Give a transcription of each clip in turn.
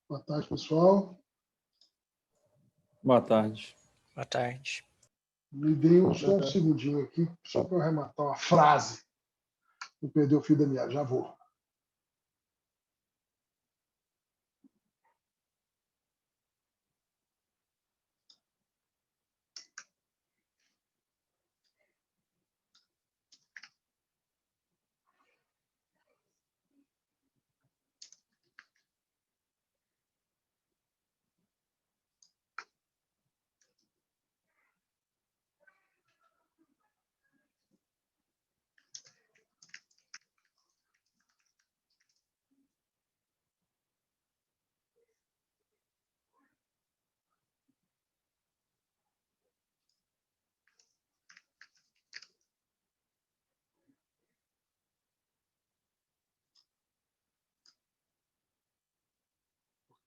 Boa tarde, pessoal. Boa tarde. Boa tarde. Me dê só um segundinho aqui, só para eu arrematar uma frase. Não perder o fio da meada, já vou.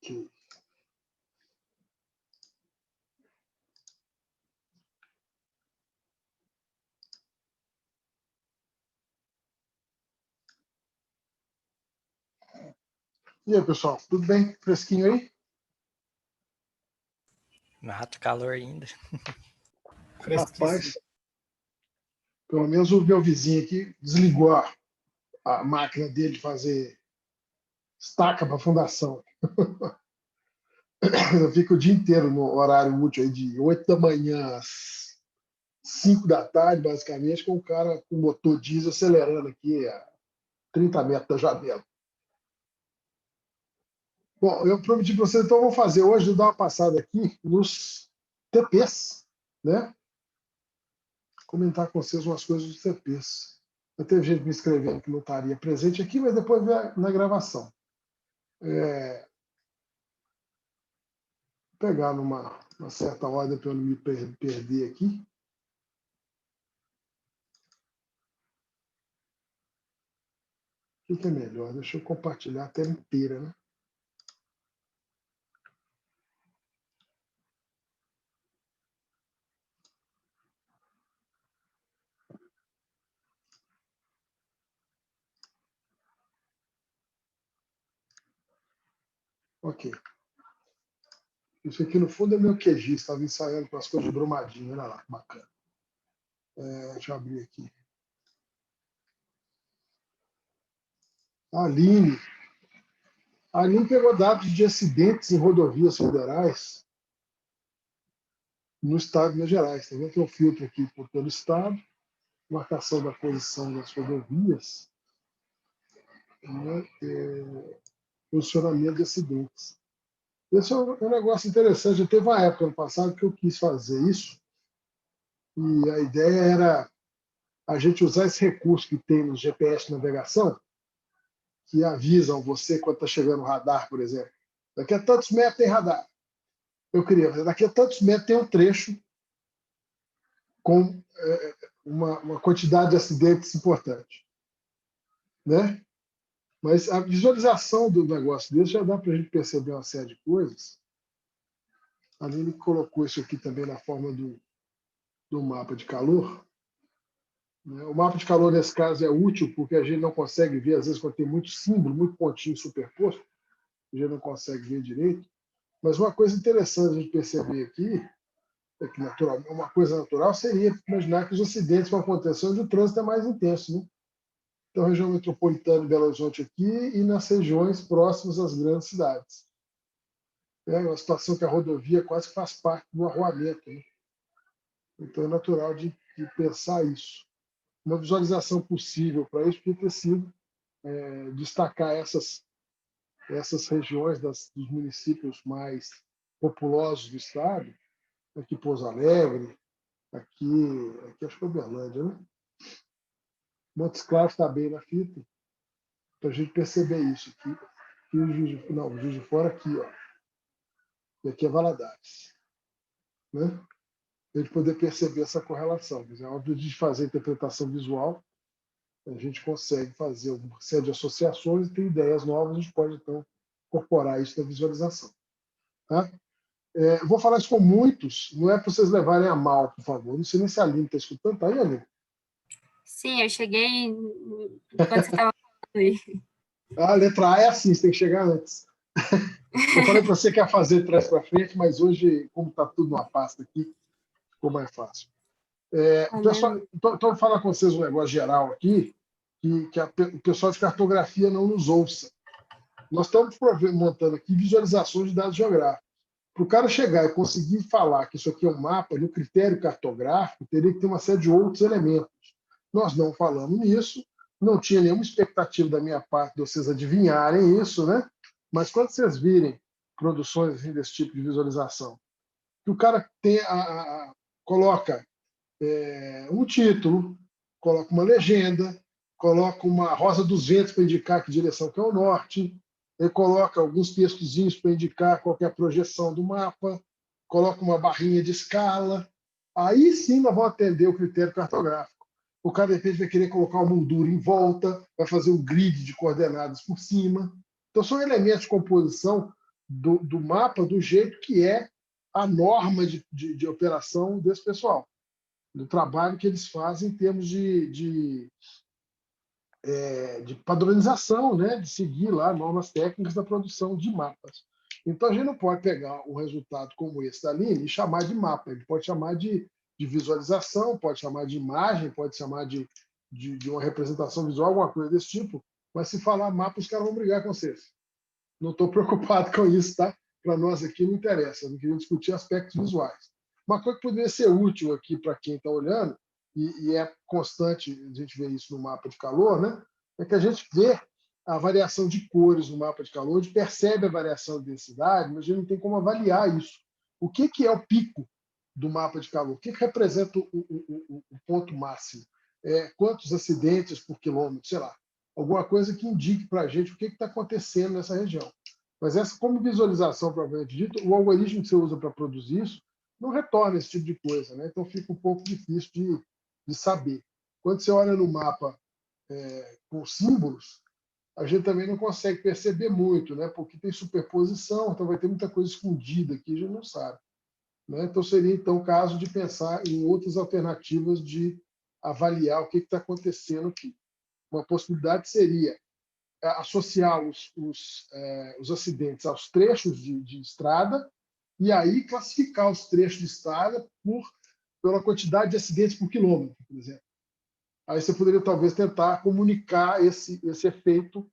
Ok. E aí, pessoal, tudo bem? Fresquinho aí? Mata calor ainda. Rapaz, pelo menos o meu vizinho aqui desligou a máquina dele de fazer estaca para fundação. Eu fico o dia inteiro no horário útil aí de 8 da manhã às 5 da tarde, basicamente, com o cara com o motor diesel acelerando aqui a 30 metros da janela. Bom, eu prometi para vocês, então eu vou fazer hoje, vou dar uma passada aqui nos TPs, né? Comentar com vocês umas coisas dos TPs. Já teve gente me escrevendo que não estaria presente aqui, mas depois vê na gravação. Vou pegar numa certa ordem para eu não me perder aqui. O que é melhor? Deixa eu compartilhar a tela inteira, né? Ok. Isso aqui, no fundo, é meu QG. Estava ensaiando com as coisas de Brumadinho. Olha lá, bacana. Deixa eu abrir aqui. A Aline. A Aline pegou dados de acidentes em rodovias federais no estado de Minas Gerais. Tá vendo? Tem um filtro aqui por todo o estado, marcação da posição das rodovias, né? Posicionamento de acidentes. Esse é um negócio interessante. Já teve uma época no passado que eu quis fazer isso, e a ideia era a gente usar esse recurso que tem no GPS de navegação, que avisam você quando está chegando o radar, por exemplo. Daqui a tantos metros tem radar. Eu queria fazer, daqui a tantos metros tem um trecho com uma quantidade de acidentes importante, né? Mas a visualização do negócio desse já dá para a gente perceber uma série de coisas. A Aline colocou isso aqui também na forma do mapa de calor. O mapa de calor, nesse caso, é útil porque a gente não consegue ver, às vezes, quando tem muito símbolo, muito pontinho superposto, a gente não consegue ver direito. Mas uma coisa interessante a gente perceber aqui é que uma coisa natural seria imaginar que os acidentes vão acontecer onde o trânsito é mais intenso, né? Então, a região metropolitana de Belo Horizonte aqui e nas regiões próximas às grandes cidades. É uma situação que a rodovia quase faz parte do arruamento, né? Então, é natural de pensar isso. Uma visualização possível para isso podia ter sido destacar essas regiões dos municípios mais populosos do estado, aqui Pouso Alegre, aqui acho que é Uberlândia, né? Montes Claros está bem na fita, para a gente perceber isso aqui. E o Juiz de Fora aqui, ó. E aqui é Valadares, né? A gente poder perceber essa correlação. Mas é óbvio de fazer a interpretação visual, a gente consegue fazer uma série de associações e ter ideias novas, a gente pode, então, incorporar isso na visualização. Tá? Vou falar isso com muitos, não é para vocês levarem a mal, por favor. Não sei nem se a Aline está escutando. Tá aí, Aline? Sim, eu cheguei enquanto você estava falando aí. A letra A é assim, você tem que chegar antes. Eu falei para você que ia fazer de trás para frente, mas hoje, como está tudo numa pasta aqui, ficou mais fácil. Pessoal, então vou falar com vocês um negócio geral aqui, que o pessoal de cartografia não nos ouça. Nós estamos montando aqui visualizações de dados geográficos. Para o cara chegar e conseguir falar que isso aqui é um mapa, no critério cartográfico, teria que ter uma série de outros elementos. Nós não falamos nisso, não tinha nenhuma expectativa da minha parte de vocês adivinharem isso, né? Mas quando vocês virem produções assim, desse tipo de visualização, que o cara tem coloca um título, coloca uma legenda, coloca uma rosa dos ventos para indicar que direção que é o norte, ele coloca alguns textozinhos para indicar qual é a projeção do mapa, coloca uma barrinha de escala. Aí sim nós vamos atender o critério cartográfico. O cara, de repente, vai querer colocar uma moldura em volta, vai fazer um grid de coordenadas por cima. Então, são elementos de composição do mapa do jeito que é a norma de operação desse pessoal, do trabalho que eles fazem em termos de padronização, né? De seguir lá normas técnicas da produção de mapas. Então, a gente não pode pegar um resultado como esse da Aline e chamar de mapa. Ele pode chamar de visualização, pode chamar de imagem, pode chamar de uma representação visual, alguma coisa desse tipo. Mas se falar mapa, os caras vão brigar com vocês. Não estou preocupado com isso, tá? Para nós aqui não interessa. Não queria discutir aspectos visuais. Uma coisa que poderia ser útil aqui para quem está olhando, e é constante a gente ver isso no mapa de calor, né? É que a gente vê a variação de cores no mapa de calor, a gente percebe a variação de densidade, mas a gente não tem como avaliar isso. O que é o pico do mapa de calor? O que representa o ponto máximo? Quantos acidentes por quilômetro? Sei lá. Alguma coisa que indique para a gente o que está acontecendo nessa região. Mas essa, como visualização, propriamente dito, o algoritmo que você usa para produzir isso não retorna esse tipo de coisa, né? Então fica um pouco difícil de saber. Quando você olha no mapa com símbolos, a gente também não consegue perceber muito, né? Porque tem superposição, então vai ter muita coisa escondida aqui, a gente não sabe. Né? Então seria então o caso de pensar em outras alternativas de avaliar o que está acontecendo aqui. Uma possibilidade seria associar os acidentes aos trechos de estrada e aí classificar os trechos de estrada pela quantidade de acidentes por quilômetro, por exemplo. Aí você poderia talvez tentar comunicar esse efeito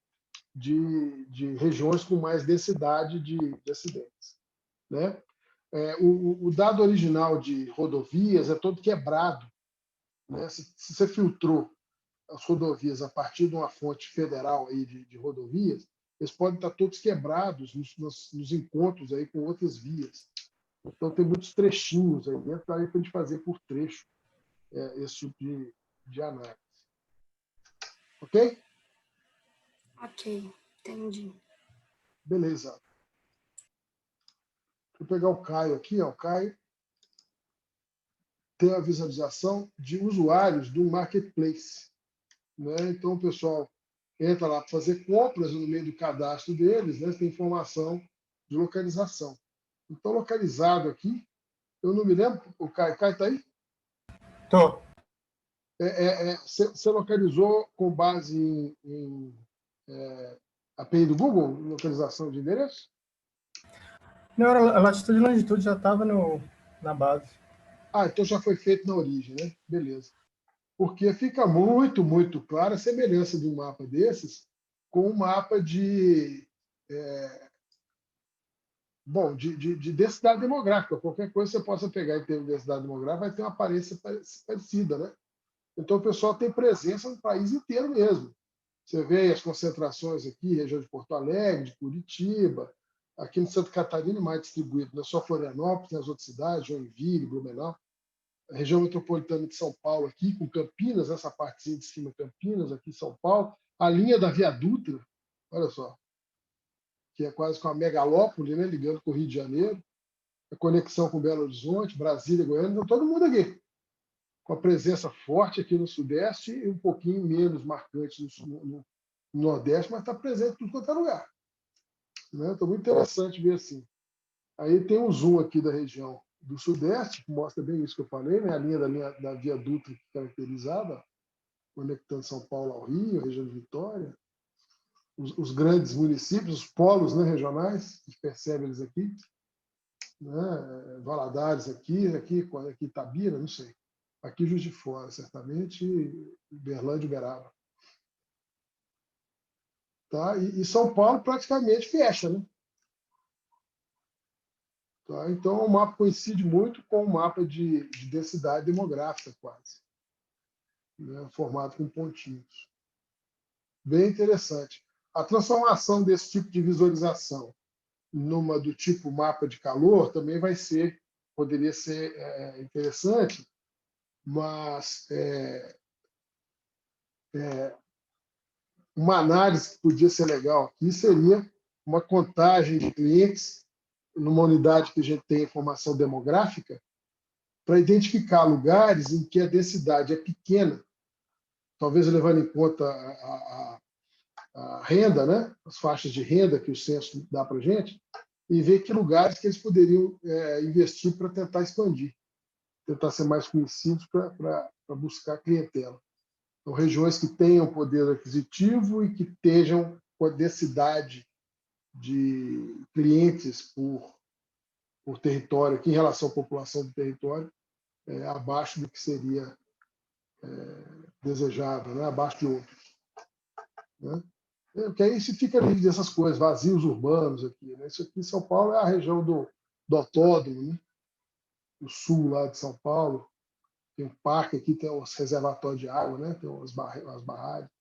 de regiões com mais densidade de acidentes. Né? O dado original de rodovias é todo quebrado. Né? Se você filtrou as rodovias a partir de uma fonte federal aí de rodovias, eles podem estar todos quebrados nos encontros aí com outras vias. Então, tem muitos trechinhos aí dentro, para a gente fazer por trecho esse tipo de análise. Ok? Ok, entendi. Beleza. Vou pegar o Caio aqui. Ó. O Caio tem a visualização de usuários do marketplace. Né? Então, o pessoal entra lá para fazer compras no meio do cadastro deles, né? Tem informação de localização. Então, localizado aqui, eu não me lembro, o Caio está aí? Tô. Você localizou com base em API do Google, localização de endereço? Não, a latitude e longitude já estava na base. Então já foi feito na origem, né? Beleza. Porque fica muito, muito clara a semelhança de um mapa desses com um mapa de densidade demográfica. Qualquer coisa que você possa pegar em termos de densidade demográfica vai ter uma aparência parecida, né? Então, o pessoal tem presença no país inteiro mesmo. Você vê as concentrações aqui, região de Porto Alegre, de Curitiba, aqui no Santa Catarina, mais distribuído, não é só Florianópolis, nas outras cidades, Joinville, Blumenau, a região metropolitana de São Paulo aqui, com Campinas, essa partezinha de cima, Campinas, aqui em São Paulo, a linha da Via Dutra, olha só, que é quase com a megalópole, né, ligando com o Rio de Janeiro, a conexão com Belo Horizonte, Brasília, Goiânia, então todo mundo aqui, com a presença forte aqui no Sudeste e um pouquinho menos marcante no Nordeste, mas está presente em tudo quanto é lugar. Né? Então, muito interessante ver assim. Aí tem um zoom aqui da região do Sudeste, que mostra bem isso que eu falei, né? A linha da Via Dutra caracterizada, conectando São Paulo ao Rio, a região de Vitória. os grandes municípios, os polos, né, regionais, a gente percebe eles aqui, né, Valadares aqui Itabira, não sei. Aqui Juiz de Fora, certamente, Uberlândia e Uberaba. Tá? E São Paulo praticamente fecha, né? Tá? Então, o mapa coincide muito com o mapa de densidade demográfica, quase, né? Formado com pontinhos. Bem interessante. A transformação desse tipo de visualização numa do tipo mapa de calor também poderia ser interessante, mas uma análise que podia ser legal aqui seria uma contagem de clientes numa unidade que a gente tem informação demográfica para identificar lugares em que a densidade é pequena, talvez levando em conta a renda, né? As faixas de renda que o censo dá para a gente, e ver que lugares que eles poderiam investir para tentar expandir, tentar ser mais conhecidos para buscar clientela. Então, regiões que tenham poder aquisitivo e que estejam com a densidade de clientes por território, aqui em relação à população do território, abaixo do que seria desejável, né? Abaixo de outros. Né? Porque aí se fica livre dessas coisas, vazios urbanos aqui. Né? Isso aqui em São Paulo é a região do autódromo, né? O sul lá de São Paulo. Tem um parque aqui, tem os reservatórios de água, né? Tem as barragens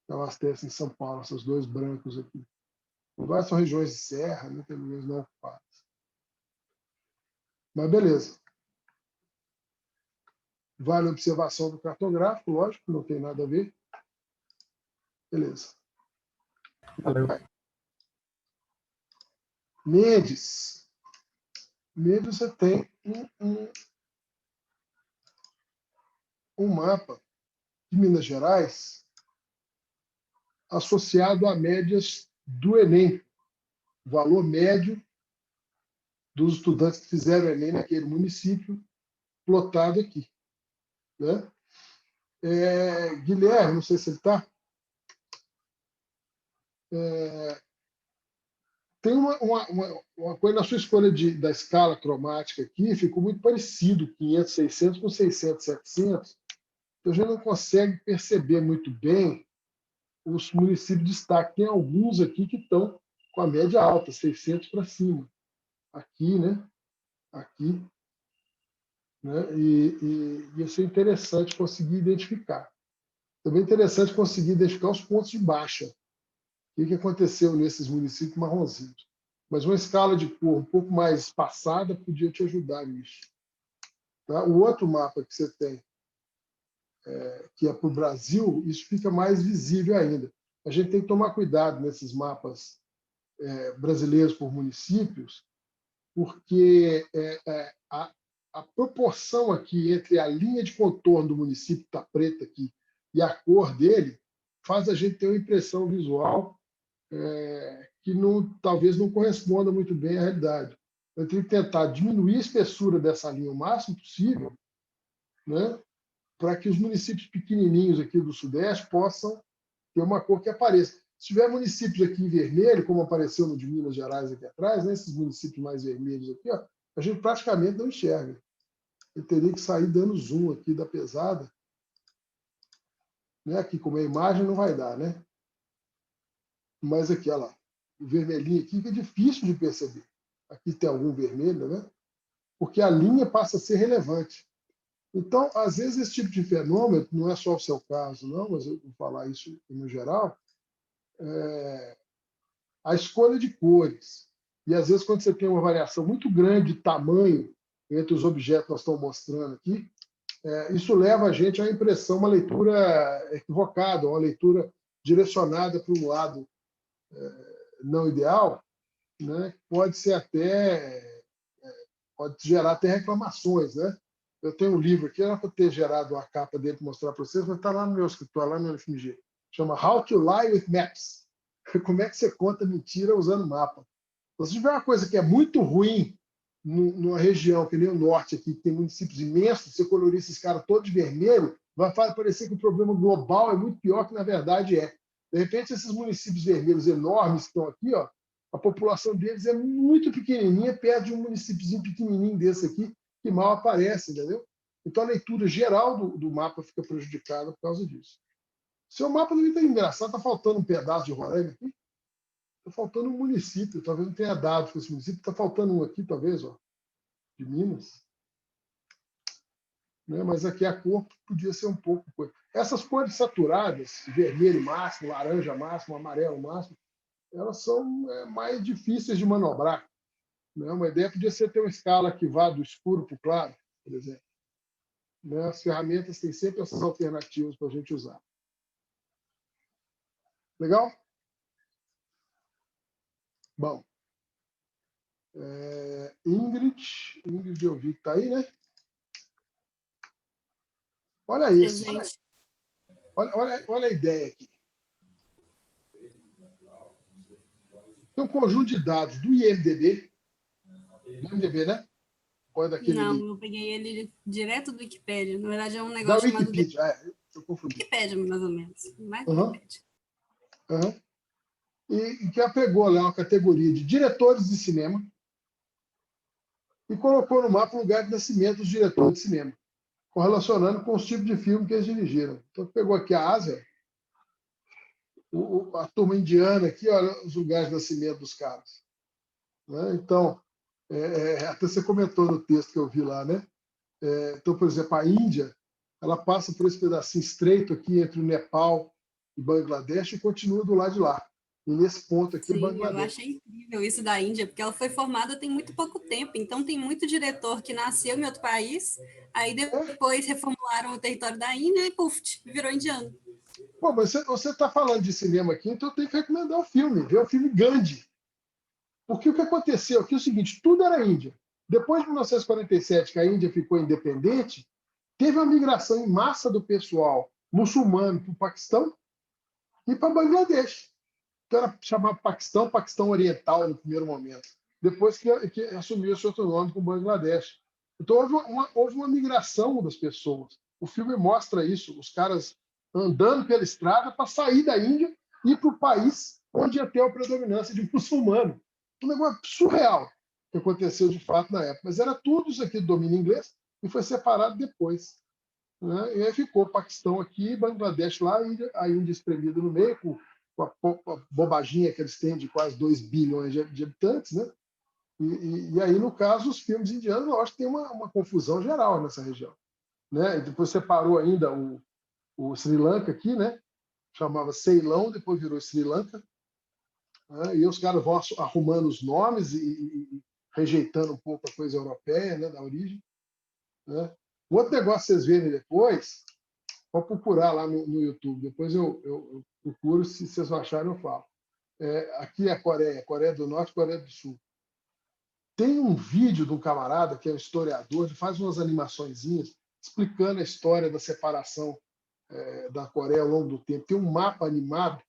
que abastecem em São Paulo, esses dois brancos aqui. Várias são regiões de serra, né? Tem regiões não ocupadas. Mas beleza. Vale a observação do cartográfico, lógico, não tem nada a ver. Beleza. Valeu. Mendes. Mendes, você tem um mapa de Minas Gerais associado a médias do Enem. O valor médio dos estudantes que fizeram o Enem naquele município, plotado aqui. Né? Guilherme, não sei se ele está. Tem uma coisa na sua escolha da escala cromática aqui, ficou muito parecido, 500, 600 com 600, 700. Então, a gente não consegue perceber muito bem os municípios de destaque. Tem alguns aqui que estão com a média alta, 600 para cima. Aqui, né? Aqui. Né? E isso é interessante conseguir identificar. Também é interessante conseguir identificar os pontos de baixa. O que aconteceu nesses municípios marronzinhos. Mas uma escala de cor um pouco mais espaçada podia te ajudar nisso. Tá? O outro mapa que você tem, que é para o Brasil, isso fica mais visível ainda. A gente tem que tomar cuidado nesses mapas brasileiros por municípios, porque a proporção aqui entre a linha de contorno do município que está preta aqui e a cor dele faz a gente ter uma impressão visual que talvez não corresponda muito bem à realidade. Eu tenho que tentar diminuir a espessura dessa linha o máximo possível, né, para que os municípios pequenininhos aqui do Sudeste possam ter uma cor que apareça. Se tiver municípios aqui em vermelho, como apareceu no de Minas Gerais aqui atrás, né, esses municípios mais vermelhos aqui, ó, a gente praticamente não enxerga. Eu teria que sair dando zoom aqui da pesada, né, aqui como a imagem não vai dar, né? Mas aqui, olha lá, o vermelhinho aqui que é difícil de perceber. Aqui tem algum vermelho, né? Porque a linha passa a ser relevante. Então, às vezes, esse tipo de fenômeno, não é só o seu caso, não, mas eu vou falar isso no geral, a escolha de cores. E, às vezes, quando você tem uma variação muito grande de tamanho entre os objetos que nós estamos mostrando aqui, isso leva a gente à impressão, uma leitura equivocada, uma leitura direcionada para um lado não ideal, né? Pode gerar até reclamações, né? Eu tenho um livro aqui, era para ter gerado a capa dele para mostrar para vocês, mas está lá no meu escritório, lá no FMG. Chama How to Lie with Maps. Como é que você conta mentira usando mapa? Então, se tiver uma coisa que é muito ruim numa região que nem o norte aqui, que tem municípios imensos, você colorir esses caras todos de vermelho, vai parecer que o problema global é muito pior que na verdade é. De repente, esses municípios vermelhos enormes que estão aqui, ó, a população deles é muito pequenininha, perto de um municípiozinho pequenininho desse aqui, que mal aparece, entendeu? Então, a leitura geral do mapa fica prejudicada por causa disso. Seu mapa também está engraçado, está faltando um pedaço de Roraima aqui. Está faltando um município, talvez não tenha dado para esse município, está faltando um aqui, talvez, ó, de Minas. Né? Mas aqui a cor podia ser um pouco... Essas cores saturadas, vermelho máximo, laranja máximo, amarelo máximo, elas são mais difíceis de manobrar. Né? Uma ideia podia ser ter uma escala que vá do escuro para o claro, por exemplo. Né? As ferramentas têm sempre essas alternativas para a gente usar. Legal? Bom. Ingrid, eu vi que está aí, né? Olha isso. Olha a ideia aqui. Tem um conjunto de dados do IMDb. Do IMDb, né? Ou é daquele Não, ali? eu peguei ele direto do Wikipédia. Na verdade, é um Da negócio chamado Wikipedia. Eu confundi. Wikipédia, mais ou menos. Mais Uhum. Wikipédia. Uhum. E que apegou lá uma categoria de diretores de cinema e colocou no mapa o lugar de nascimento dos diretores de cinema, correlacionando com os tipos de filme que eles dirigiram. Então, pegou aqui a Ásia, a turma indiana aqui, olha os lugares de nascimento dos caras. Né? Então, até você comentou no texto que eu vi lá, né? Então, por exemplo, a Índia, ela passa por esse pedacinho estreito aqui entre o Nepal e Bangladesh e continua do lado de lá. E nesse ponto aqui, Sim, Bangladesh. eu achei incrível isso da Índia, porque ela foi formada tem muito pouco tempo, então tem muito diretor que nasceu em outro país, aí depois reformularam o território da Índia e, puf, virou indiano. Pô, mas você está falando de cinema aqui, então eu tenho que recomendar o filme, ver o filme Gandhi. Porque o que aconteceu aqui é o seguinte, tudo era Índia. Depois de 1947, que a Índia ficou independente, teve uma migração em massa do pessoal muçulmano para o Paquistão e para Bangladesh. Então era chamado Paquistão Oriental no primeiro momento. Depois que assumiu esse outro nome com Bangladesh. Então houve uma migração das pessoas. O filme mostra isso, os caras andando pela estrada para sair da Índia e ir para o país onde ia ter a predominância de muçulmano. Um negócio surreal que aconteceu de fato na época. Mas era tudo isso aqui do domínio inglês e foi separado depois. Né? E aí ficou o Paquistão aqui, Bangladesh lá, a Índia espremida no meio, com a bobaginha que eles têm de quase 2 bilhões de habitantes. Né? E aí, no caso, os filmes indianos, eu acho que tem uma confusão geral nessa região. Né? E depois separou ainda o Sri Lanka aqui, né? Chamava Ceilão, depois virou Sri Lanka. Né? E os caras vão arrumando os nomes e rejeitando um pouco a coisa europeia, né, da origem. Né? O outro negócio que vocês verem depois, pode procurar lá no YouTube. Depois eu procuro, se vocês não acharem, eu falo. Aqui é a Coreia do Norte e Coreia do Sul. Tem um vídeo de um camarada que é um historiador, ele faz umas animaçõezinhas explicando a história da separação da Coreia ao longo do tempo. Tem um mapa animado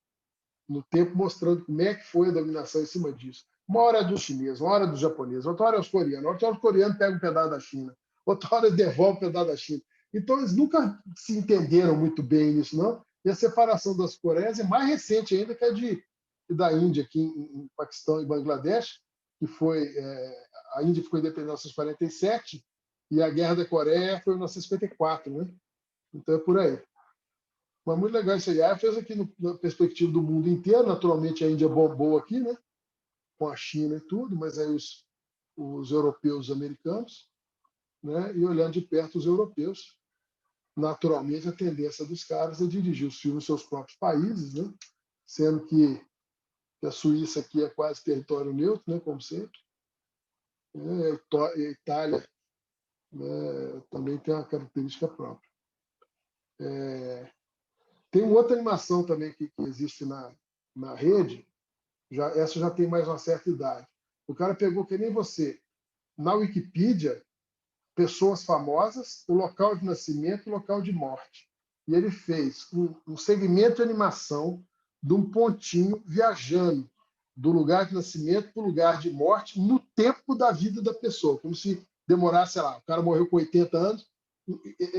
no tempo mostrando como é que foi a dominação em cima disso. Uma hora é dos chineses, uma hora é dos japoneses, outra hora é os coreanos, outra hora os coreanos pegam um pedaço da China, outra hora devolvem um pedaço da China. Então, eles nunca se entenderam muito bem nisso, não. E a separação das Coreias é mais recente ainda que a da Índia, aqui em Paquistão e Bangladesh, que foi... a Índia ficou independente em 1947 e a Guerra da Coreia foi em 1954, né? Então, é por aí. Mas muito legal isso aí. A fez aqui na perspectiva do mundo inteiro. Naturalmente, a Índia bombou aqui, né? Com a China e tudo, mas aí os europeus, os americanos, né? E olhando de perto os europeus, naturalmente a tendência dos caras é dirigir os filmes nos seus próprios países, né? Sendo que a Suíça aqui é quase território neutro, né? Como sempre. A Itália, né? Também tem uma característica própria. Tem uma outra animação também que existe na rede, essa já tem mais uma certa idade. O cara pegou, que nem você, na Wikipedia, pessoas famosas, o local de nascimento e o local de morte. E ele fez um segmento de animação de um pontinho viajando do lugar de nascimento para o lugar de morte no tempo da vida da pessoa, como se demorasse, sei lá, o cara morreu com 80 anos,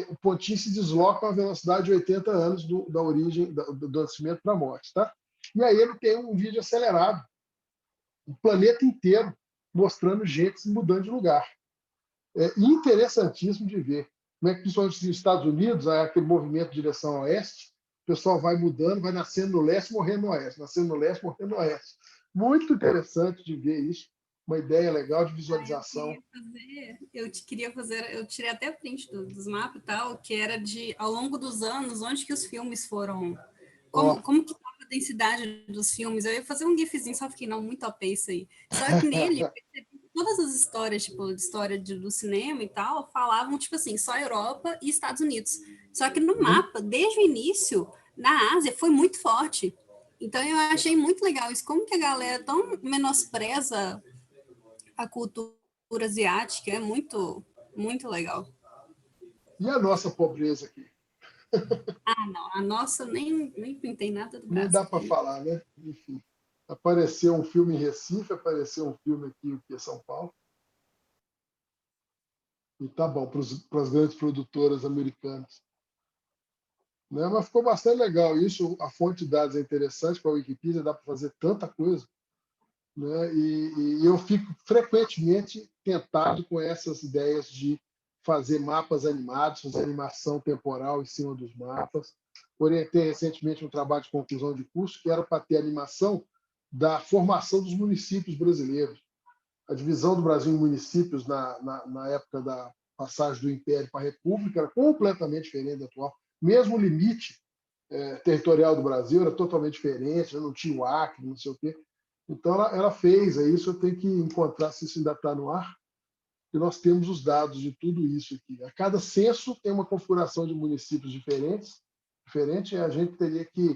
o pontinho se desloca a uma velocidade de 80 anos da origem, do nascimento para a morte. Tá? E aí ele tem um vídeo acelerado, o planeta inteiro, mostrando gente mudando de lugar. É interessantíssimo de ver. Como é que, principalmente nos Estados Unidos, há aquele movimento de direção ao oeste, o pessoal vai mudando, vai nascendo no leste, morrendo no oeste, nascendo no leste, morrendo no oeste. Muito interessante de ver isso, uma ideia legal de visualização. Eu tirei até print dos mapas e tal, que era de, ao longo dos anos, onde que os filmes foram, como que estava a densidade dos filmes. Eu ia fazer um gifzinho, só fiquei, não, muito OP isso aí. Só que nele, eu percebi que todas as histórias, tipo, de história do cinema e tal, falavam, tipo assim, só Europa e Estados Unidos. Só que no mapa, desde o início, na Ásia, foi muito forte. Então, eu achei muito legal isso. Como que a galera tão menospreza a cultura asiática? É muito, muito legal. E a nossa pobreza aqui? Ah, não. A nossa, nem pintei nada do Nem Brasil. dá para falar, né? Enfim. Apareceu um filme em Recife, apareceu um filme aqui em São Paulo. E tá bom para as grandes produtoras americanas. Né? Mas ficou bastante legal isso. A fonte de dados é interessante para a Wikipedia, dá para fazer tanta coisa. Né? E eu fico frequentemente tentado com essas ideias de fazer mapas animados, fazer animação temporal em cima dos mapas. Orientei recentemente um trabalho de conclusão de curso que era para ter animação da formação dos municípios brasileiros. A divisão do Brasil em municípios na época da passagem do Império para a República era completamente diferente da atual. Mesmo o limite territorial do Brasil era totalmente diferente, não tinha o Acre, não sei o quê. Então, ela fez isso. Eu tenho que encontrar se isso ainda está no ar. E nós temos os dados de tudo isso aqui. A cada censo tem uma configuração de municípios diferente, e a gente teria que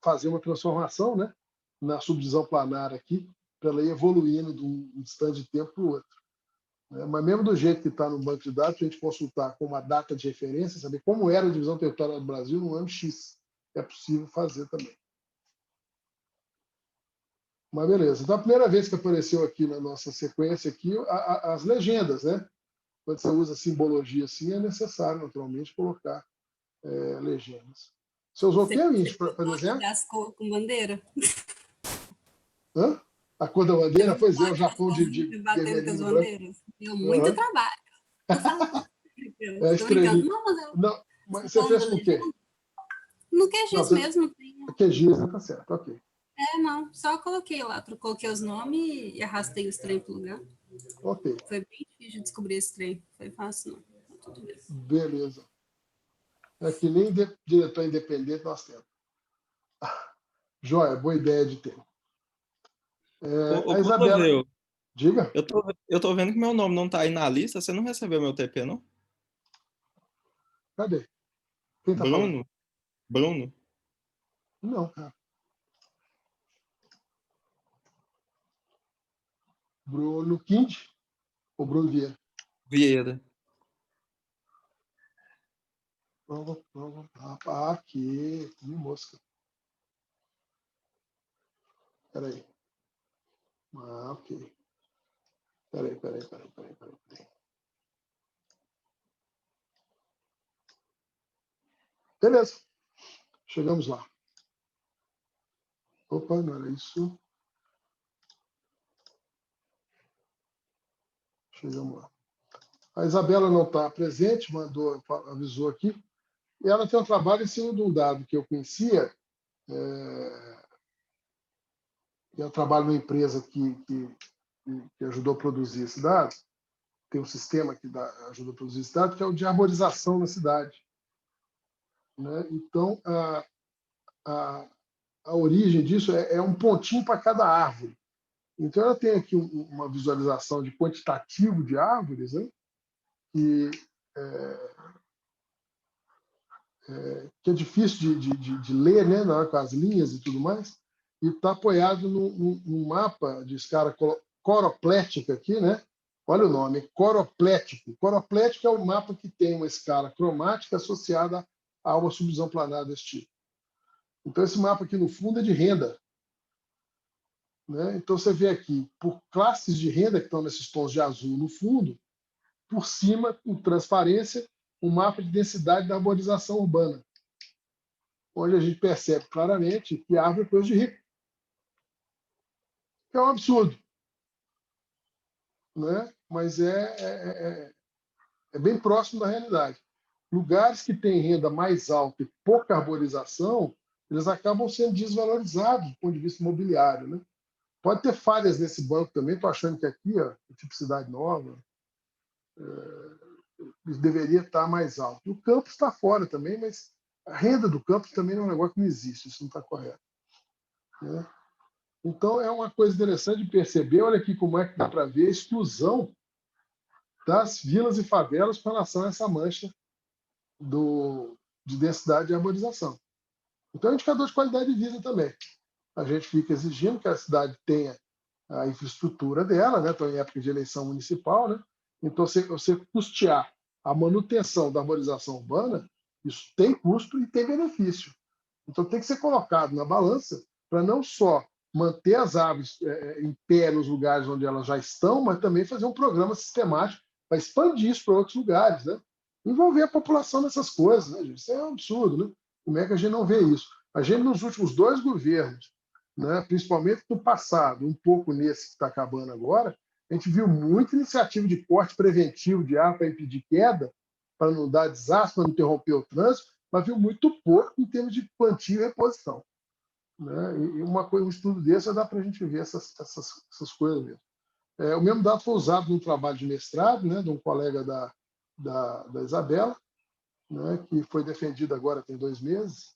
fazer uma transformação, né, na subdivisão planar aqui, para ela ir evoluindo de um instante de tempo para o outro. Mas mesmo do jeito que está no banco de dados, a gente consultar com uma data de referência, saber como era a divisão territorial do Brasil no ano X. É possível fazer também. Mas beleza. Então, a primeira vez que apareceu aqui na nossa sequência aqui, as legendas, né? Quando você usa simbologia assim, é necessário, naturalmente, colocar legendas. Você usou o que, Índio, para desenhar? Das cores com bandeira? Hã? A cor da bandeira? Pois é, o Japão de batendo com as vermelho e branco. bandeiras. Deu muito trabalho. É estrelinha. Não, mas eu... Não, mas você fez com o quê? No QGIS mesmo. Tem... QGIS, tá certo, ok. Não, só coloquei lá, coloquei os nomes e arrastei os trem para o lugar. Ok. Foi bem difícil de descobrir esse trem, foi fácil não. Tudo bem. Beleza. É que nem diretor independente nós temos. Joia, boa ideia de ter. A Isabela... Diga. Eu tô vendo que meu nome não tá aí na lista. Você não recebeu meu TP, não? Cadê? Quem tá Bruno? falando? Bruno? Não, cara. Bruno Quinte ou Bruno Vieira? Vieira. Aqui. Que mosca. Peraí. Ok. Peraí. Beleza. Chegamos lá. Opa, não era isso. Chegamos lá. A Isabela não está presente, avisou aqui. E ela tem um trabalho em cima de um dado que eu conhecia. Eu trabalho numa empresa que ajudou a produzir esse dado. Tem um sistema que ajuda a produzir esse dado, que é o de arborização na cidade. Né? Então, a origem disso é um pontinho para cada árvore. Então, ela tem aqui uma visualização de quantitativo de árvores, né? Que é difícil de ler, né? Com as linhas e tudo mais, e está apoiado num mapa de escala coroplética aqui, né? Olha o nome, coroplético. Coroplético é um mapa que tem uma escala cromática associada a uma subdivisão planar desse tipo. Então, esse mapa aqui no fundo é de renda. Né? Então, você vê aqui, por classes de renda que estão nesses tons de azul no fundo, por cima, com transparência, um mapa de densidade da arborização urbana. onde a gente percebe claramente que árvore é coisa de rico. É um absurdo, né? Mas é bem próximo da realidade. Lugares que têm renda mais alta e pouca arborização, eles acabam sendo desvalorizados do ponto de vista imobiliário, né? Pode ter falhas nesse banco também, estou achando que aqui, ó, tipo Cidade Nova, deveria estar mais alto. E o campus está fora também, mas a renda do campus também é um negócio que não existe, isso não está correto, né? Então, é uma coisa interessante de perceber, olha aqui como é que dá para ver a exclusão das vilas e favelas com relação a essa mancha de densidade e arborização. Então, é um indicador de qualidade de vida também. A gente fica exigindo que a cidade tenha a infraestrutura dela, né? Estou em época de eleição municipal, né? Então, você custear a manutenção da arborização urbana, isso tem custo e tem benefício. Então, tem que ser colocado na balança para não só manter as árvores em pé nos lugares onde elas já estão, mas também fazer um programa sistemático para expandir isso para outros lugares, né? Envolver a população nessas coisas, né, gente? Isso é um absurdo, né? Como é que a gente não vê isso? A gente, nos últimos 2 governos, né, principalmente no passado, um pouco nesse que está acabando agora, a gente viu muita iniciativa de corte preventivo de árvore para impedir queda, para não dar desastre, para não interromper o trânsito, mas viu muito pouco em termos de plantio e reposição, né? E um estudo desse dá para a gente ver essas coisas mesmo. O mesmo dado foi usado num trabalho de mestrado, né, de um colega da Isabela, né, que foi defendido agora tem 2 meses,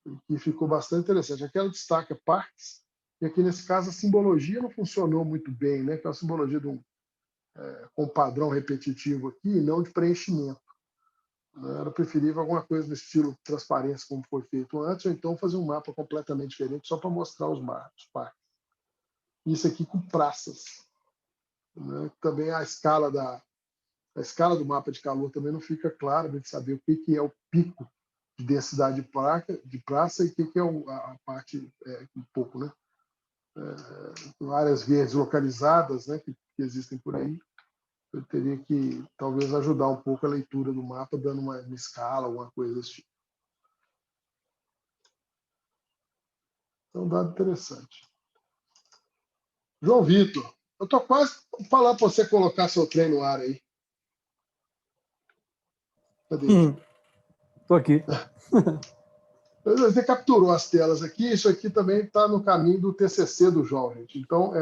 e que ficou bastante interessante. Aqui ela destaca parques, e aqui nesse caso a simbologia não funcionou muito bem, né, que é uma simbologia com um padrão repetitivo aqui, e não de preenchimento. Era preferível alguma coisa no estilo transparência, como foi feito antes, ou então fazer um mapa completamente diferente, só para mostrar os parques. Isso aqui com praças, né? Também a escala do mapa de calor também não fica clara para a gente saber o que é o pico de densidade de praça e o que é a parte um pouco, né? Áreas verdes localizadas, né, que existem por aí. Eu teria que talvez ajudar um pouco a leitura do mapa, dando uma escala, alguma coisa desse tipo. É um dado interessante. João Vitor, eu estou quase falando para você colocar seu trem no ar aí. Cadê? Estou aqui. Você capturou as telas aqui, isso aqui também está no caminho do TCC do João, gente. Então,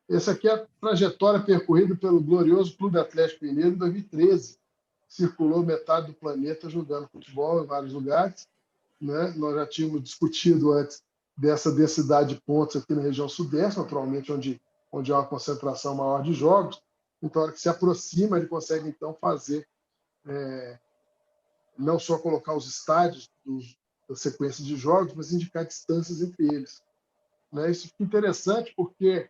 essa aqui é a trajetória percorrida pelo glorioso Clube Atlético Mineiro em 2013. Circulou metade do planeta jogando futebol em vários lugares, né? Nós já tínhamos discutido antes dessa densidade de pontos aqui na região sudeste, naturalmente, onde há uma concentração maior de jogos. Então, a hora que se aproxima, ele consegue, então, fazer, não só colocar os estádios da sequência de jogos, mas indicar distâncias entre eles, né? Isso fica interessante porque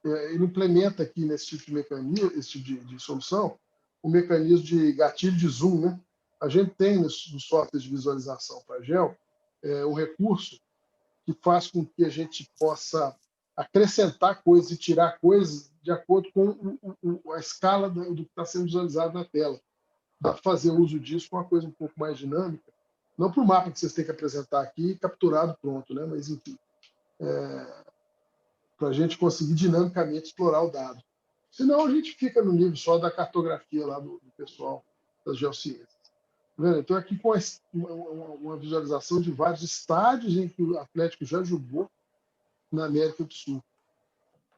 ele implementa aqui nesse tipo de mecanismo, esse tipo de solução, o mecanismo de gatilho de zoom, né? A gente tem nos softwares de visualização para GEL um recurso que faz com que a gente possa acrescentar coisas e tirar coisas de acordo com a escala do que está sendo visualizado na tela. Dá para fazer uso disso com uma coisa um pouco mais dinâmica, não para o mapa que vocês têm que apresentar aqui, capturado pronto, né? Mas, enfim, para a gente conseguir dinamicamente explorar o dado. Senão a gente fica no nível só da cartografia lá do pessoal das geociências. Então, aqui com uma visualização de vários estádios em que o Atlético já jogou na América do Sul.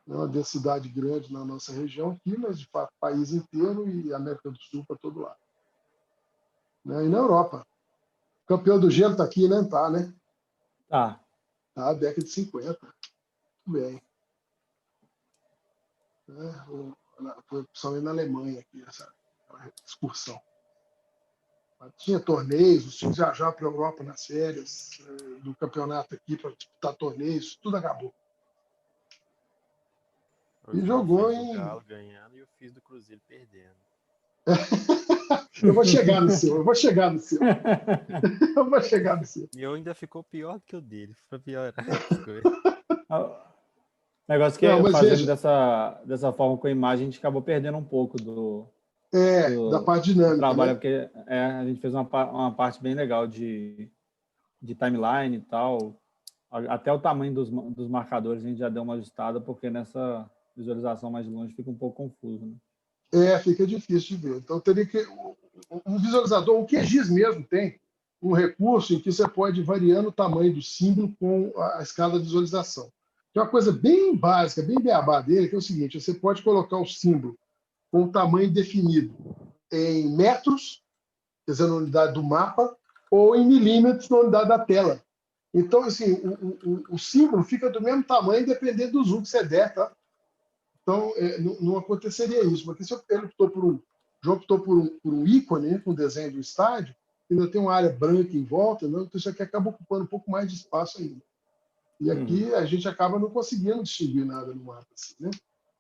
É uma densidade grande na nossa região aqui, mas, de fato, país inteiro e América do Sul para todo lado. E na Europa. O campeão do gelo está aqui, né? Tá, né? Tá. Tá, década de 50. Muito bem. Foi principalmente na Alemanha aqui, essa excursão. Tinha torneios, os times viajavam para a Europa nas férias do campeonato aqui para disputar torneios, tudo acabou. E jogou em. O Galo ganhando e eu fiz do Cruzeiro perdendo. Eu vou chegar no seu. E eu ainda ficou pior do que o dele. Foi piorar as coisas. O negócio que fazendo dessa forma com a imagem, a gente acabou perdendo um pouco da parte dinâmica. Trabalho, né? porque a gente fez uma parte bem legal de de timeline e tal. Até o tamanho dos marcadores a gente já deu uma ajustada, porque nessa visualização mais de longe fica um pouco confuso, né? Fica difícil de ver. Então, teria que... Um visualizador, o QGIS mesmo tem um recurso em que você pode ir variando o tamanho do símbolo com a escala de visualização. Tem uma coisa bem básica, bem beabá dele, que é o seguinte: você pode colocar o símbolo com o tamanho definido em metros, quer dizer, na unidade do mapa, ou em milímetros, na unidade da tela. Então, assim, o símbolo fica do mesmo tamanho, dependendo do zoom que você der, tá? Então, não aconteceria isso. Porque se ele optou por João optou por um ícone, né, com o desenho do estádio, ainda tem uma área branca em volta, né? Então isso aqui acaba ocupando um pouco mais de espaço ainda. E aqui a gente acaba não conseguindo distinguir nada no mapa. Assim, né?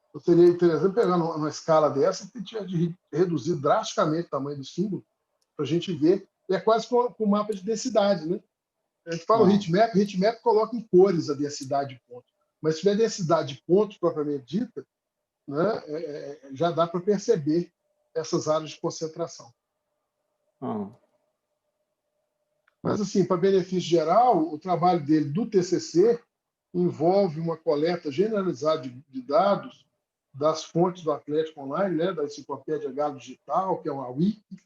Então, seria interessante pegar uma escala dessa que tinha de reduzir drasticamente o tamanho do símbolo para a gente ver. E é quase com o mapa de densidade. Né? A gente fala o heatmap coloca em cores a densidade de pontos. Mas se tiver densidade de pontos propriamente dita, né, já dá para perceber essas áreas de concentração. Mas, assim, para benefício geral, o trabalho dele do TCC envolve uma coleta generalizada de dados das fontes do Atlético Online, né, da Enciclopédia Galo Digital, que é uma wiki,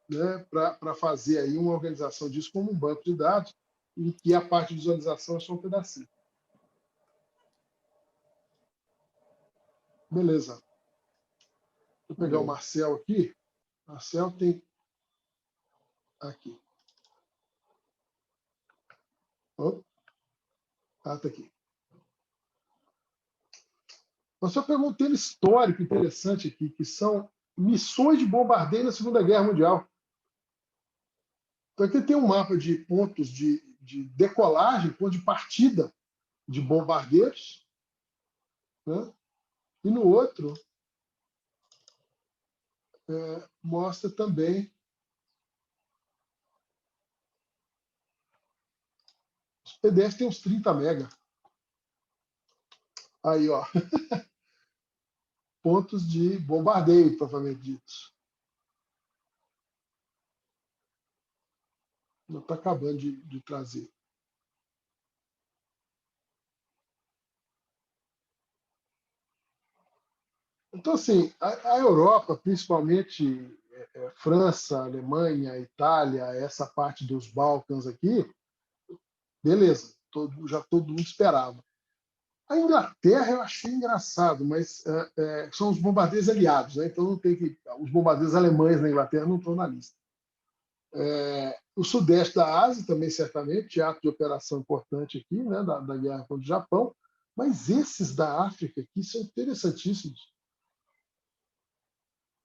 né, para fazer aí uma organização disso como um banco de dados, em que a parte de visualização é só um pedacinho. Beleza. Vou pegar o Marcel aqui. Marcel tem aqui. Tá aqui. Nós só pegou um tema histórico interessante aqui, que são missões de bombardeio na Segunda Guerra Mundial. Então, aqui tem um mapa de pontos de decolagem, ponto de partida de bombardeiros, né? E no outro mostra também os PDF tem uns 30 mega. Aí, ó. Pontos de bombardeio, propriamente dito. Não está acabando de trazer. Então, assim, a Europa, principalmente França, Alemanha, Itália, essa parte dos Balcãs aqui, beleza, já todo mundo esperava. A Inglaterra eu achei engraçado, mas são os bombardeiros aliados, né? Então não tem que. Os bombardeiros alemães na Inglaterra não estão na lista. O sudeste da Ásia também, certamente, teatro de operação importante aqui, né? da guerra contra o Japão, mas esses da África aqui são interessantíssimos.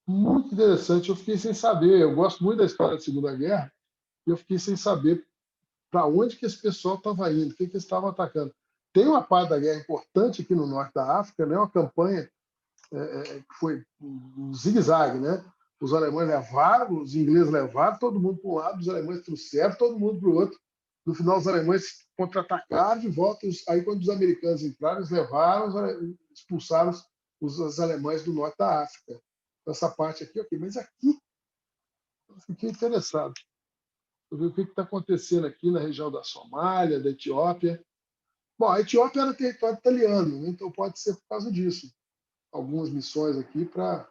Muito interessante. Eu fiquei sem saber. Eu gosto muito da história da Segunda Guerra e eu fiquei sem saber para onde que esse pessoal estava indo, o que eles estavam atacando. Tem uma parte da guerra importante aqui no norte da África, né? Uma campanha que foi um zigue-zague, né? Os alemães levaram, os ingleses levaram, todo mundo para um lado, os alemães trouxeram, todo mundo para o outro. No final, os alemães contra-atacaram de volta. Aí, quando os americanos entraram, eles levaram, expulsaram os alemães do norte da África. Essa parte aqui, ok. Mas aqui, eu fiquei interessado. Eu ver o que está acontecendo aqui na região da Somália, da Etiópia. Bom, a Etiópia era território italiano, né? Então pode ser por causa disso. Algumas missões aqui para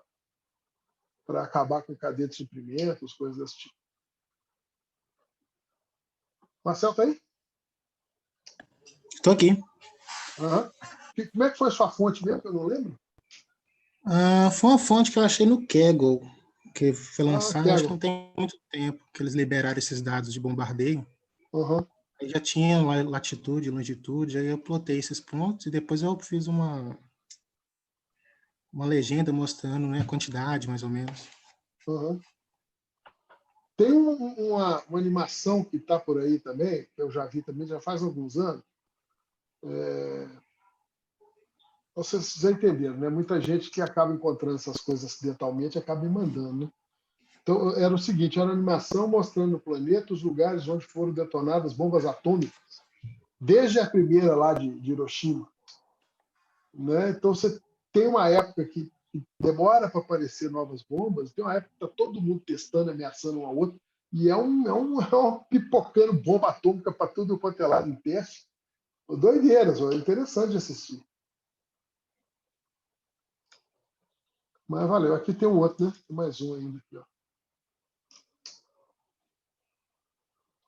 acabar com cadeia de suprimentos, coisas desse tipo. Marcel, tá aí? Estou aqui. Uhum. Como é que foi a sua fonte mesmo, que eu não lembro? Foi uma fonte que eu achei no Kaggle, que foi lançado, acho que Kaggle. não tem muito tempo que eles liberaram esses dados de bombardeio. Uhum. Aí já tinha latitude, longitude, aí eu plotei esses pontos e depois eu fiz uma legenda mostrando, né, a quantidade, mais ou menos. Uhum. Tem uma animação que está por aí também, que eu já vi também, já faz alguns anos. Vocês já entenderam, né? Muita gente que acaba encontrando essas coisas acidentalmente acaba me mandando, né? Então, era o seguinte, era uma animação mostrando no planeta os lugares onde foram detonadas bombas atômicas, desde a primeira lá de Hiroshima. Né? Então, você tem uma época que demora para aparecer novas bombas, tem uma época que está todo mundo testando, ameaçando um ao outro, e é um pipocando bomba atômica para tudo quanto é lado em teste. Doideiras, é interessante de assistir. Mas valeu. Aqui tem um outro, né? Tem mais um ainda aqui, ó.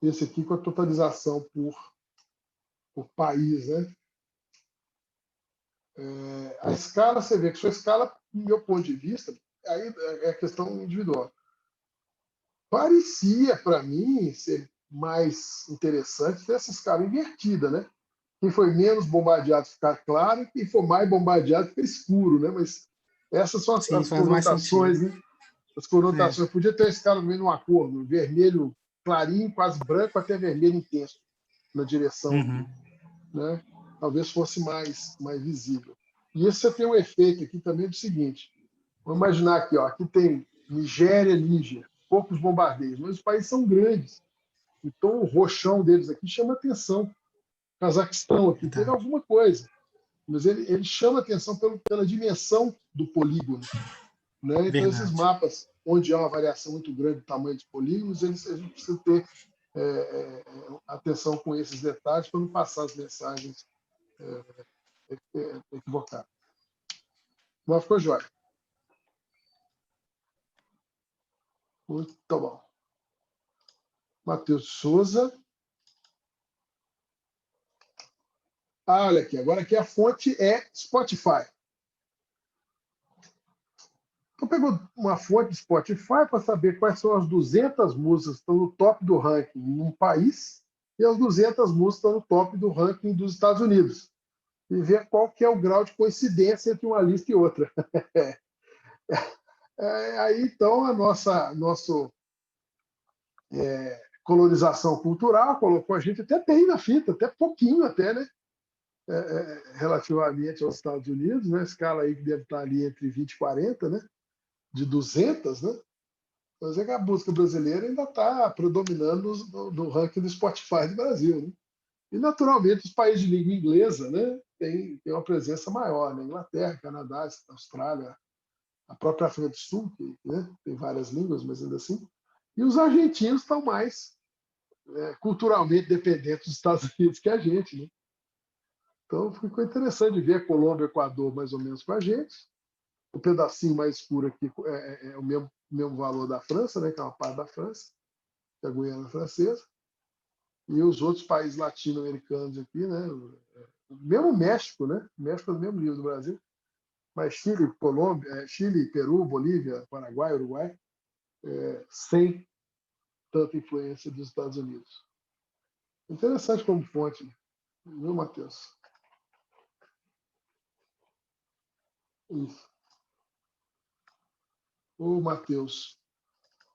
Esse aqui com a totalização por país, né? A escala, você vê que sua escala, do meu ponto de vista, aí é questão individual. Parecia, para mim, ser mais interessante ter essa escala invertida, né? Quem foi menos bombardeado ficar claro, e quem for mais bombardeado fica escuro, né? Mas essas são Sim, as faz mais conotações, sentido. né? As conotações. Podia ter uma escala no meio de uma cor, no vermelho clarinho, quase branco, até vermelho intenso na direção, Uhum. né? Talvez fosse mais visível. E isso você tem um efeito aqui também do seguinte: vamos imaginar aqui, ó, aqui tem Nigéria, Níger, poucos bombardeios, mas os países são grandes. Então o roxão deles aqui chama atenção. Cazaquistão aqui teve alguma coisa, mas ele chama atenção pela dimensão do polígono, né? Então esses Verdade. mapas, onde há uma variação muito grande do tamanho dos polígonos, a gente precisa ter atenção com esses detalhes para não passar as mensagens equivocadas. Mas ficou jóia. Muito bom. Matheus Souza. Olha aqui, agora aqui a fonte é Spotify. Eu pego uma fonte de Spotify para saber quais são as 200 músicas que estão no top do ranking num país e as 200 músicas que estão no top do ranking dos Estados Unidos. E ver qual que é o grau de coincidência entre uma lista e outra. Aí, então, a nossa colonização cultural colocou a gente até bem na fita, até pouquinho até, né? Relativamente aos Estados Unidos, né? A escala aí que deve estar ali entre 20 e 40, né? De 200, né? Mas é que a música brasileira ainda está predominando no ranking do Spotify do Brasil, né? E, naturalmente, os países de língua inglesa, né? Tem uma presença maior, né? Inglaterra, Canadá, Austrália, a própria África do Sul, que, né? Tem várias línguas, mas ainda assim. E os argentinos estão mais culturalmente dependentes dos Estados Unidos que a gente, né? Então, ficou interessante de ver a Colômbia e o Equador mais ou menos com a gente. O pedacinho mais escuro aqui é o mesmo valor da França, né, que é uma parte da França, que é a Guiana Francesa. E os outros países latino-americanos aqui, né? Mesmo o México, né? O México é do mesmo nível do Brasil. Mas Chile, Colômbia, Chile, Peru, Bolívia, Paraguai, Uruguai, sem tanta influência dos Estados Unidos. Interessante como fonte, viu, Matheus? Isso. O Matheus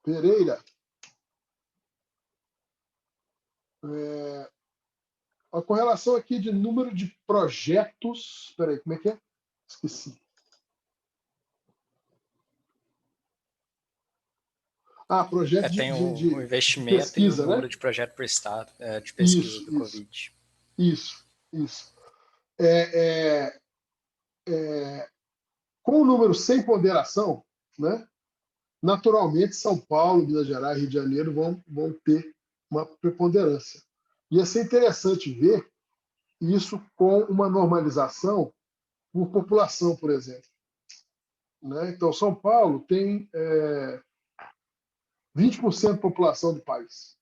Pereira. Com relação aqui de número de projetos. Espera aí, como é que é? Esqueci. Projeto Tem o investimento de pesquisa, e o número né? de projetos por estado de pesquisa do Covid. Isso. Com o número sem ponderação, né? Naturalmente, São Paulo, Minas Gerais, Rio de Janeiro vão ter uma preponderância. Ia ser interessante ver isso com uma normalização por população, por exemplo. Né? Então, São Paulo tem 20% da população do país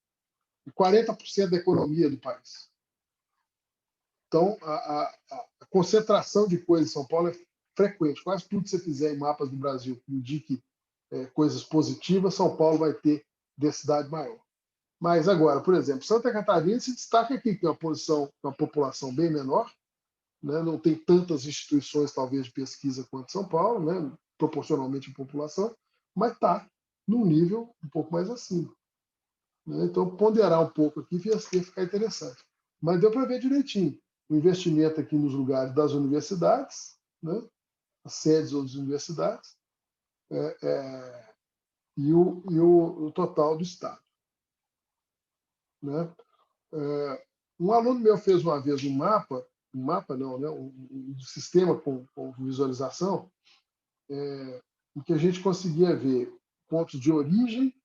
e 40% da economia do país. Então, a concentração de coisas em São Paulo é frequente. Quase tudo que você fizer em mapas do Brasil que indique coisas positivas, São Paulo vai ter densidade maior. Mas agora, por exemplo, Santa Catarina se destaca aqui, que é uma população bem menor, né? Não tem tantas instituições, talvez, de pesquisa quanto São Paulo, né? Proporcionalmente à população, mas está num nível um pouco mais acima. Né? Então, ponderar um pouco aqui ia ficar interessante. Mas deu para ver direitinho o investimento aqui nos lugares das universidades, né? As sedes das universidades, e o total do Estado. Né? Um aluno meu fez uma vez um mapa não, né? Um sistema com visualização, em que a gente conseguia ver pontos de origem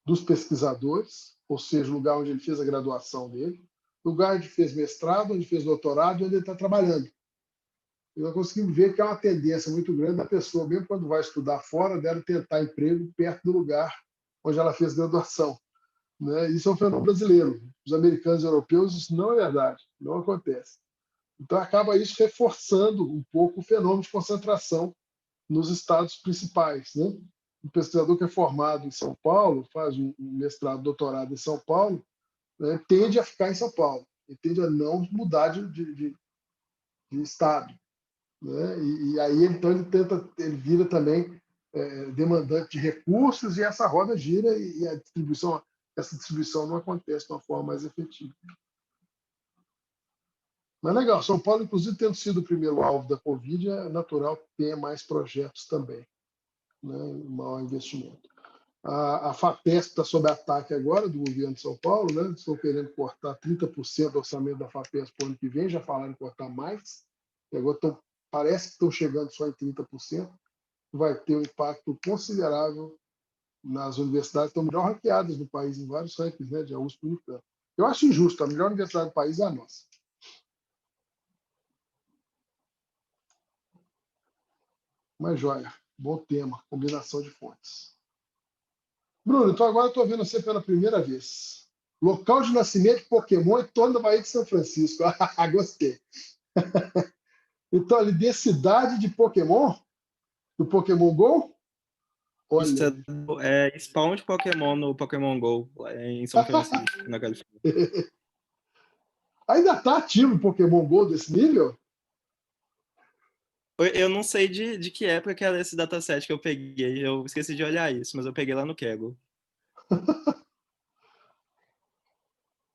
dos pesquisadores, ou seja, o lugar onde ele fez a graduação dele, lugar onde fez mestrado, onde fez doutorado, onde ele está trabalhando. E nós conseguimos ver que há uma tendência muito grande da pessoa, mesmo quando vai estudar fora, dela tentar emprego perto do lugar onde ela fez graduação. Né? Isso é um fenômeno brasileiro. Os americanos e europeus, isso não é verdade, não acontece. Então, acaba isso reforçando um pouco o fenômeno de concentração nos estados principais. Né? Um pesquisador que é formado em São Paulo, faz um mestrado, doutorado em São Paulo, né, tende a ficar em São Paulo, e tende a não mudar de estado. Né? E aí, então, ele vira também demandante de recursos, e essa roda gira, e essa distribuição não acontece de uma forma mais efetiva. Mas legal, São Paulo, inclusive, tendo sido o primeiro alvo da Covid, é natural que tenha mais projetos também, né? Um maior investimento. A FAPESP está sob ataque agora do governo de São Paulo, né? Estão querendo cortar 30% do orçamento da FAPESP para o ano que vem, já falaram em cortar mais, e agora parece que estão chegando só em 30%, vai ter um impacto considerável nas universidades, que estão melhor ranqueadas no país, em vários rankings, né? De USP e Unicamp. Eu acho injusto, a melhor universidade do país é a nossa. Mas, joia, bom tema, combinação de fontes. Bruno, então agora estou vendo você pela primeira vez. Local de nascimento de Pokémon em torno da Baía de São Francisco. Gostei. Então, ali, densidade de Pokémon? Do Pokémon GO? Olha. Isso é spawn de Pokémon no Pokémon GO, lá em São Francisco, na Califórnia. Ainda está ativo o Pokémon GO desse nível? Eu não sei de que época que era esse dataset que eu peguei. Eu esqueci de olhar isso, mas eu peguei lá no Kaggle.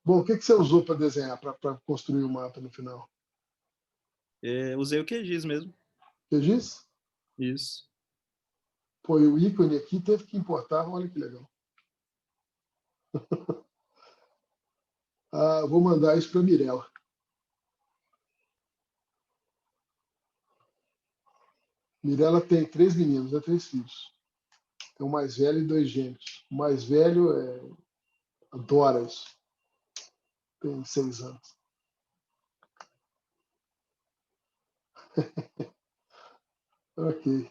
Bom, o que você usou para desenhar, para construir o mapa no final? Usei o QGIS mesmo. QGIS? Isso. Pô, e o ícone aqui teve que importar, olha que legal. Vou mandar isso para a Mirella. Mirella tem 3 meninos, 3 filhos. Tem um mais velho e 2 gêmeos. O mais velho adora isso. Tem 6 anos. Ok.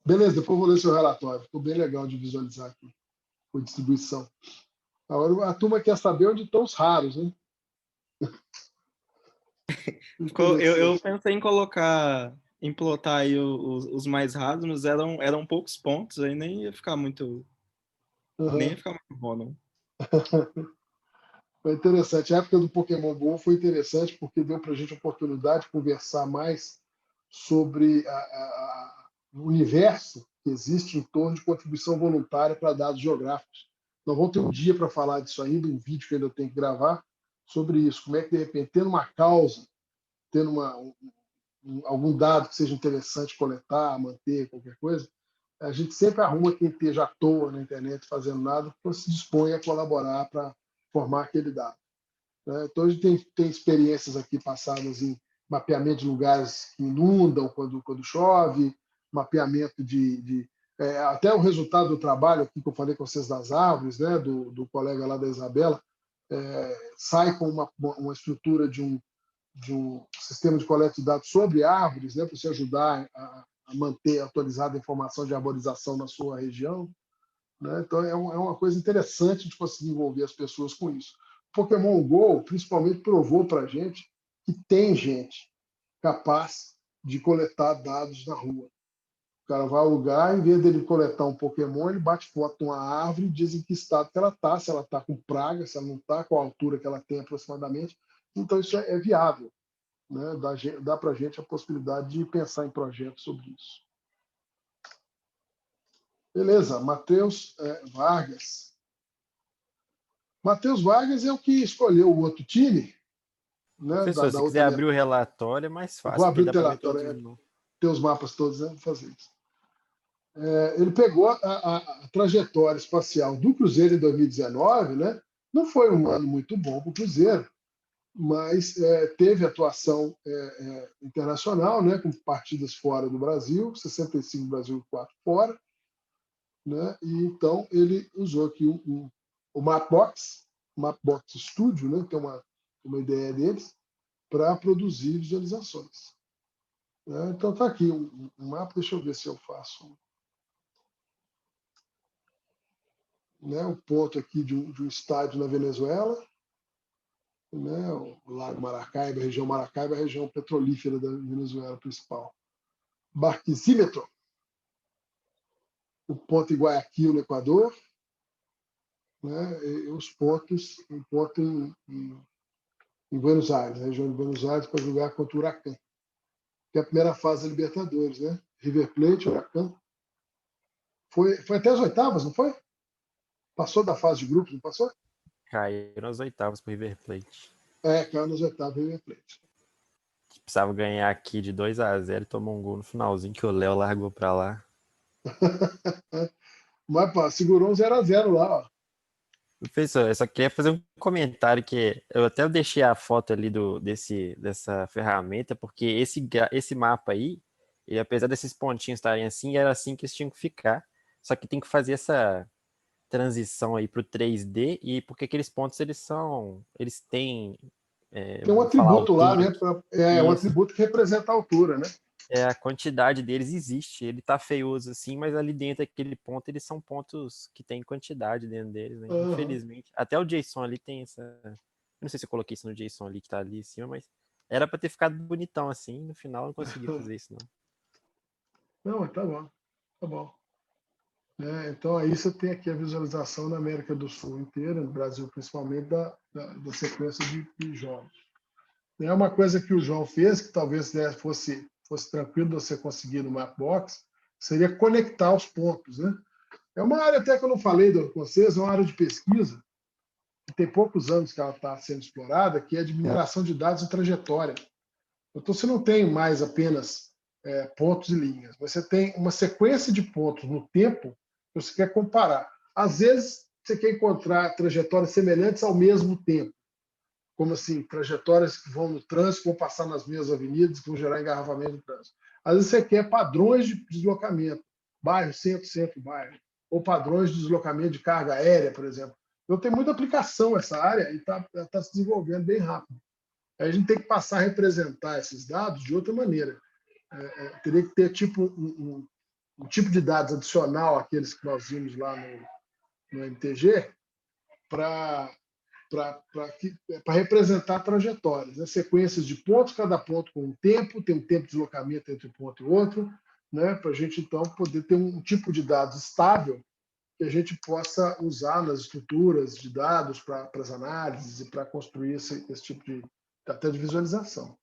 Beleza, depois eu vou ler seu relatório. Ficou bem legal de visualizar aqui. Com distribuição. Agora a turma quer saber onde estão os raros, né? Eu pensei em plotar aí os mais raros, mas eram poucos pontos, aí nem ia ficar muito. Uhum. Nem ia ficar muito bom, não. Foi interessante. A época do Pokémon GO foi interessante porque deu para a gente a oportunidade de conversar mais sobre o universo que existe em torno de contribuição voluntária para dados geográficos. Nós vamos ter um dia para falar disso ainda, um vídeo que eu ainda tenho que gravar sobre isso. Como é que, de repente, tendo uma causa, tendo algum dado que seja interessante coletar, manter, qualquer coisa, a gente sempre arruma quem esteja à toa na internet fazendo nada, porque se dispõe a colaborar para formar aquele dado. Né? Então, a gente tem experiências aqui passadas em mapeamento de lugares que inundam quando chove, mapeamento até o resultado do trabalho aqui que eu falei com vocês das árvores, né, do colega lá da Isabela, sai com uma estrutura de um sistema de coleta de dados sobre árvores, né, para você ajudar a manter atualizada a informação de arborização na sua região. Né? Então, é uma coisa interessante de conseguir envolver as pessoas com isso. Pokémon GO, principalmente, provou para a gente que tem gente capaz de coletar dados na rua. O cara vai ao lugar, em vez dele coletar um Pokémon, ele bate foto de uma árvore e diz em que estado que ela está, se ela está com praga, se ela não está, qual a altura que ela tem aproximadamente. Então, isso é viável. Né? Dá para a gente a possibilidade de pensar em projetos sobre isso. Beleza, Matheus Vargas. Matheus Vargas é o que escolheu o outro time. Né, Professor, se quiser abrir o relatório, é mais fácil. Vou abrir o relatório, ter os mapas todos, né? Vou fazer isso. Ele pegou a trajetória espacial do Cruzeiro em 2019, né? Não foi um ano muito bom para o Cruzeiro, mas teve atuação internacional, né? Com partidas fora do Brasil, 65 no Brasil e 4 fora. né? E então ele usou aqui o Mapbox Studio, né? Que é uma ideia deles, para produzir visualizações. Né? Então está aqui um mapa, deixa eu ver se eu faço. Né? O ponto aqui de um estádio na Venezuela, né? O Lago Maracaibo, a região Maracaibo, a região petrolífera da Venezuela principal. Barquisímetro, o ponto em Guayaquil, no Equador, né? E os pontos, um ponto em Buenos Aires, na região de Buenos Aires, para jogar contra o Huracan, que é a primeira fase da Libertadores, né? River Plate, Huracan. Foi até as oitavas, não foi? Passou da fase de grupos, não passou? Caiu nas oitavas pro River Plate. Caiu nas oitavas do River Plate. Precisava ganhar aqui de 2-0 e tomou um gol no finalzinho que o Léo largou pra lá. Mas pá, segurou um 0-0 lá, ó. Professor, eu só queria fazer um comentário que eu até deixei a foto ali dessa ferramenta, porque esse mapa aí, ele, apesar desses pontinhos estarem assim, era assim que eles tinham que ficar. Só que tem que fazer essa transição aí pro 3D, e porque aqueles pontos eles têm Tem um atributo lá, né? Um Isso. atributo que representa a altura, né? A quantidade deles existe. Ele tá feioso assim, mas ali dentro daquele ponto, eles são pontos que tem quantidade dentro deles, né? Uhum. Infelizmente. Até o JSON ali tem essa... Eu não sei se eu coloquei isso no JSON ali, que tá ali em cima, mas era pra ter ficado bonitão assim. No final, eu não consegui fazer isso, não. Não, tá bom. Tá bom. Então, aí você tem aqui a visualização na América do Sul inteira, no Brasil principalmente, da sequência de jogos. É uma coisa que o João fez, que talvez fosse tranquilo de você conseguir no Mapbox, seria conectar os pontos, né? É uma área até que eu não falei com vocês, é uma área de pesquisa, que tem poucos anos que ela está sendo explorada, que é de mineração de dados e trajetória. Então, você não tem mais apenas pontos e linhas, mas você tem uma sequência de pontos no tempo que você quer comparar. Às vezes, você quer encontrar trajetórias semelhantes ao mesmo tempo, como assim, trajetórias que vão no trânsito, vão passar nas mesmas avenidas, que vão gerar engarrafamento no trânsito. Às vezes você quer padrões de deslocamento, bairro, centro, bairro, ou padrões de deslocamento de carga aérea, por exemplo. Então, tem muita aplicação essa área e está se desenvolvendo bem rápido. Aí a gente tem que passar a representar esses dados de outra maneira. Teria que ter tipo um tipo de dados adicional àqueles que nós vimos lá no MTG para representar trajetórias, né? Sequências de pontos, cada ponto com um tempo, tem um tempo de deslocamento entre um ponto e outro, né? Para a gente, então, poder ter um tipo de dados estável que a gente possa usar nas estruturas de dados para as análises e para construir esse tipo até de visualização.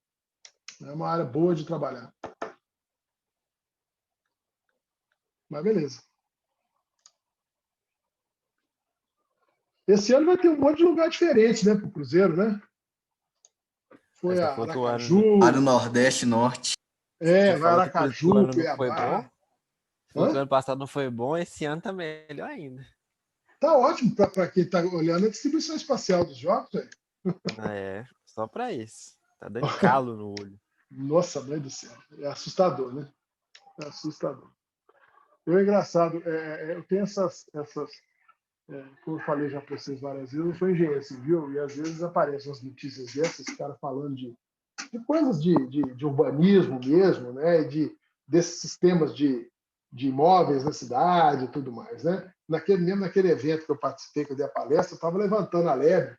É uma área boa de trabalhar. Mas beleza. Esse ano vai ter um monte de lugar diferente, né, para o Cruzeiro, né? Foi a Aracaju. Para o Nordeste, Norte. Vai Aracaju, Cuiabá. O ano passado não foi bom, esse ano tá melhor ainda. Tá ótimo para quem está olhando a distribuição espacial dos jogos, velho. Só para isso. Tá dando calo no olho. Nossa, mãe do céu. É assustador, né? É assustador. É engraçado. Eu tenho essas como eu falei já para vocês várias vezes, eu sou engenheiro civil e às vezes aparecem as notícias dessas, caras falando de coisas de urbanismo mesmo, né? E desses sistemas de imóveis na cidade e tudo mais, né? Mesmo naquele evento que eu participei, que eu dei a palestra, eu estava levantando a lebre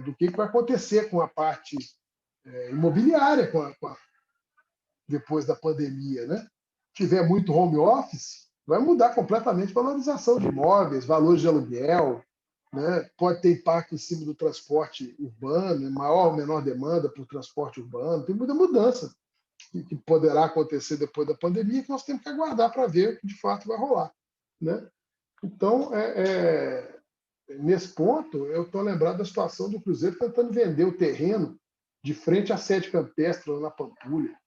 do que vai acontecer com a parte imobiliária depois da pandemia, né? Se tiver muito home office, vai mudar completamente a valorização de imóveis, valores de aluguel, né? Pode ter impacto em cima do transporte urbano, maior ou menor demanda por transporte urbano, tem muita mudança que poderá acontecer depois da pandemia, que nós temos que aguardar para ver o que de fato vai rolar, né? Então, nesse ponto, eu estou lembrado da situação do Cruzeiro tentando vender o terreno de frente à sede campestre lá na Pampulha,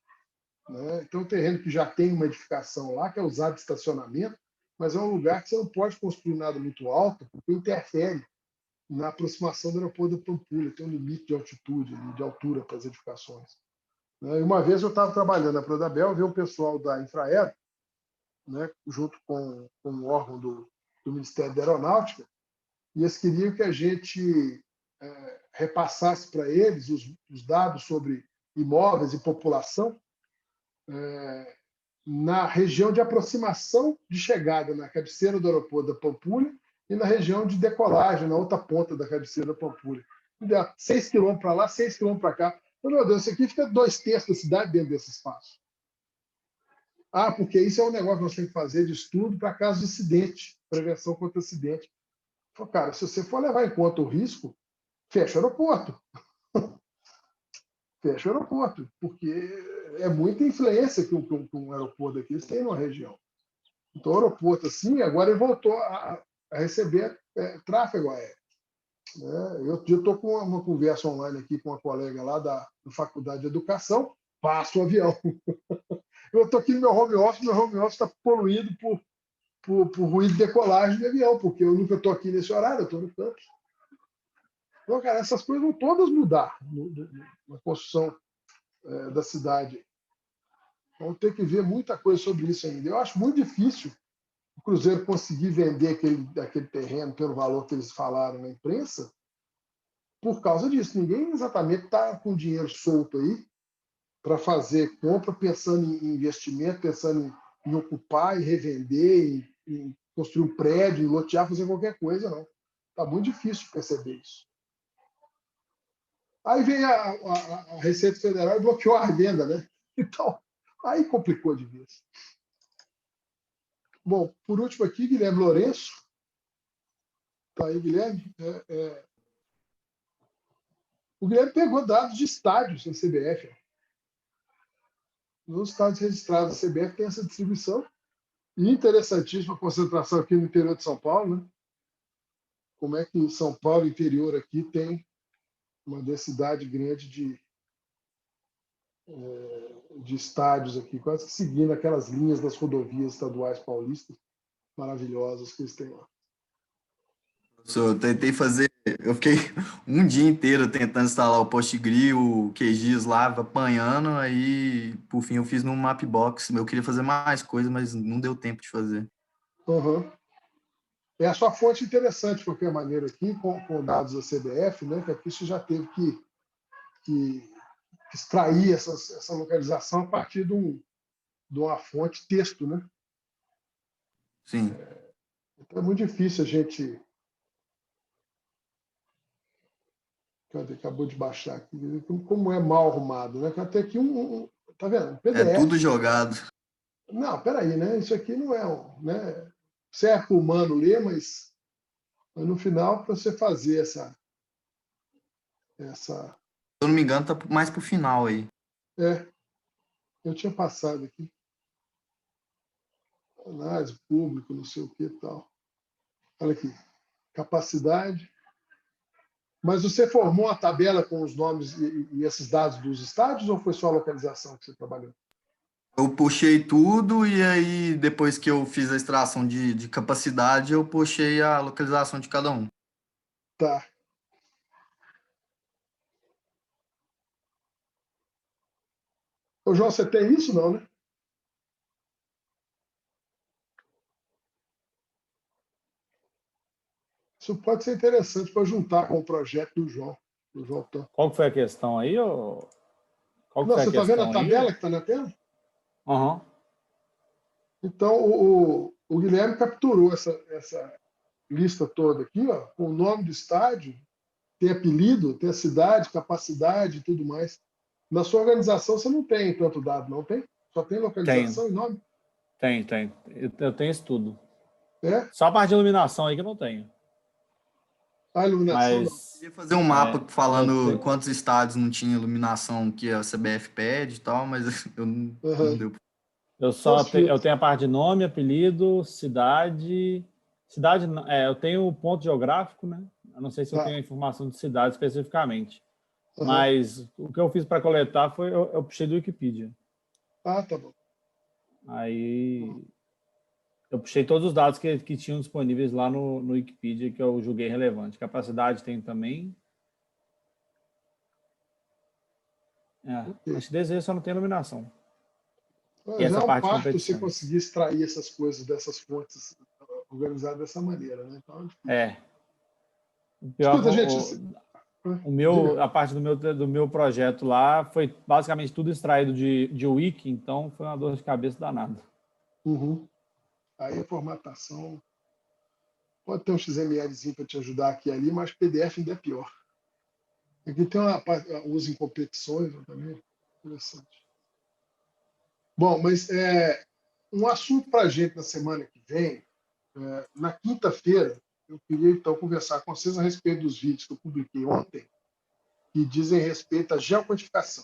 né? Então, um terreno que já tem uma edificação lá, que é usado de estacionamento, mas é um lugar que você não pode construir nada muito alto, porque interfere na aproximação do aeroporto da Pampulha, tem um limite de altitude, de altura para as edificações. E uma vez eu estava trabalhando na Prodabel, vi o pessoal da Infraero né, junto com um órgão do Ministério da Aeronáutica, e eles queriam que a gente repassasse para eles os dados sobre imóveis e população na região de aproximação de chegada na cabeceira do aeroporto da Pampulha e na região de decolagem, na outra ponta da cabeceira da Pampulha. 6 quilômetros para lá, 6 quilômetros para cá. Meu Deus, isso aqui fica 2/3 da cidade dentro desse espaço. Porque isso é um negócio que nós temos que fazer de estudo para caso de acidente, prevenção contra acidente. Falei, cara, se você for levar em conta o risco, fecha o aeroporto. Fecha o aeroporto, porque é muita influência que um aeroporto daqueles tem numa região. Então, o aeroporto, assim, agora ele voltou a receber tráfego aéreo. Eu estou com uma conversa online aqui com uma colega lá da Faculdade de Educação, passo o avião. Eu estou aqui no meu home office está poluído por ruído de decolagem de avião, porque eu nunca estou aqui nesse horário, eu estou no campus. Então, cara, essas coisas vão todas mudar na construção da cidade. Vamos ter que ver muita coisa sobre isso ainda. Eu acho muito difícil o Cruzeiro conseguir vender aquele terreno pelo valor que eles falaram na imprensa por causa disso. Ninguém exatamente está com dinheiro solto aí para fazer compra pensando em investimento, pensando em ocupar e revender, em construir um prédio, em lotear, fazer qualquer coisa, não. Está muito difícil perceber isso. Aí vem a Receita Federal e bloqueou a venda, né? Então, aí complicou de vez. Bom, por último aqui, Guilherme Lourenço. Está aí, Guilherme. O Guilherme pegou dados de estádios na CBF. Nos estádios registrados da CBF tem essa distribuição. E interessantíssima concentração aqui no interior de São Paulo, né? Como é que São Paulo, interior aqui, tem uma densidade grande de estádios aqui, quase que seguindo aquelas linhas das rodovias estaduais paulistas maravilhosas que eles têm lá. Eu tentei fazer, eu fiquei um dia inteiro tentando instalar o Postgre, o QGIS lá, apanhando, aí por fim eu fiz no Mapbox. Eu queria fazer mais coisas, mas não deu tempo de fazer. Uhum. É a sua fonte interessante, de qualquer maneira, aqui, com dados da CBF, né, que aqui você já teve que extrair essa localização a partir de uma fonte texto, né? Sim. Então é muito difícil a gente... Cadê? Acabou de baixar aqui. Como é mal arrumado, né? Até aqui tá vendo? PDF. É tudo jogado. Não, peraí, né? Isso aqui não é... Né? Serve para o humano ler, mas no final, para você fazer essa... Se eu não me engano, tá mais pro final aí. Eu tinha passado aqui. Análise público, não sei o que e tal. Olha aqui. Capacidade. Mas você formou a tabela com os nomes e esses dados dos estádios ou foi só a localização que você trabalhou? Eu puxei tudo e aí, depois que eu fiz a extração de capacidade, eu puxei a localização de cada um. Tá. Ô, João, você tem isso, não, né? Isso pode ser interessante para juntar com o projeto do João. Qual que foi a questão aí? Qual que Não, foi você está vendo a aí? tabela que está na tela? Uhum. Então, o Guilherme capturou essa lista toda aqui, ó, com o nome do estádio, tem apelido, tem a cidade, capacidade e tudo mais. Na sua organização você não tem tanto dado, não tem? Só tem localização e nome? Tem. Eu tenho isso tudo. É? Só a parte de iluminação aí que eu não tenho. A iluminação não. Eu queria fazer um mapa falando quantos estádios não tinha iluminação que a CBF pede e tal, mas eu não deu. Eu tenho a parte de nome, apelido, cidade. Eu tenho o ponto geográfico, né? Eu não sei se eu tenho a informação de cidade especificamente. Mas o que eu fiz para coletar foi eu puxei do Wikipedia. Tá bom. Aí eu puxei todos os dados que tinham disponíveis lá no Wikipedia que eu julguei relevante. Capacidade tem também. Acho que desejo só não tem iluminação. E essa Já é um parte de parto você competição. conseguir extrair essas coisas dessas fontes organizadas dessa maneira, né? Então, O pior, escuta, gente. a parte do meu projeto lá foi basicamente tudo extraído de Wiki, então foi uma dor de cabeça danada. Uhum. Aí a formatação pode ter um XMLzinho para te ajudar aqui e ali, mas PDF ainda é pior. Aqui tem uma parte, uso em competições também, interessante. Bom, mas um assunto para a gente na semana que vem, na quinta-feira, eu queria então conversar com vocês a respeito dos vídeos que eu publiquei ontem, que dizem respeito à geocodificação.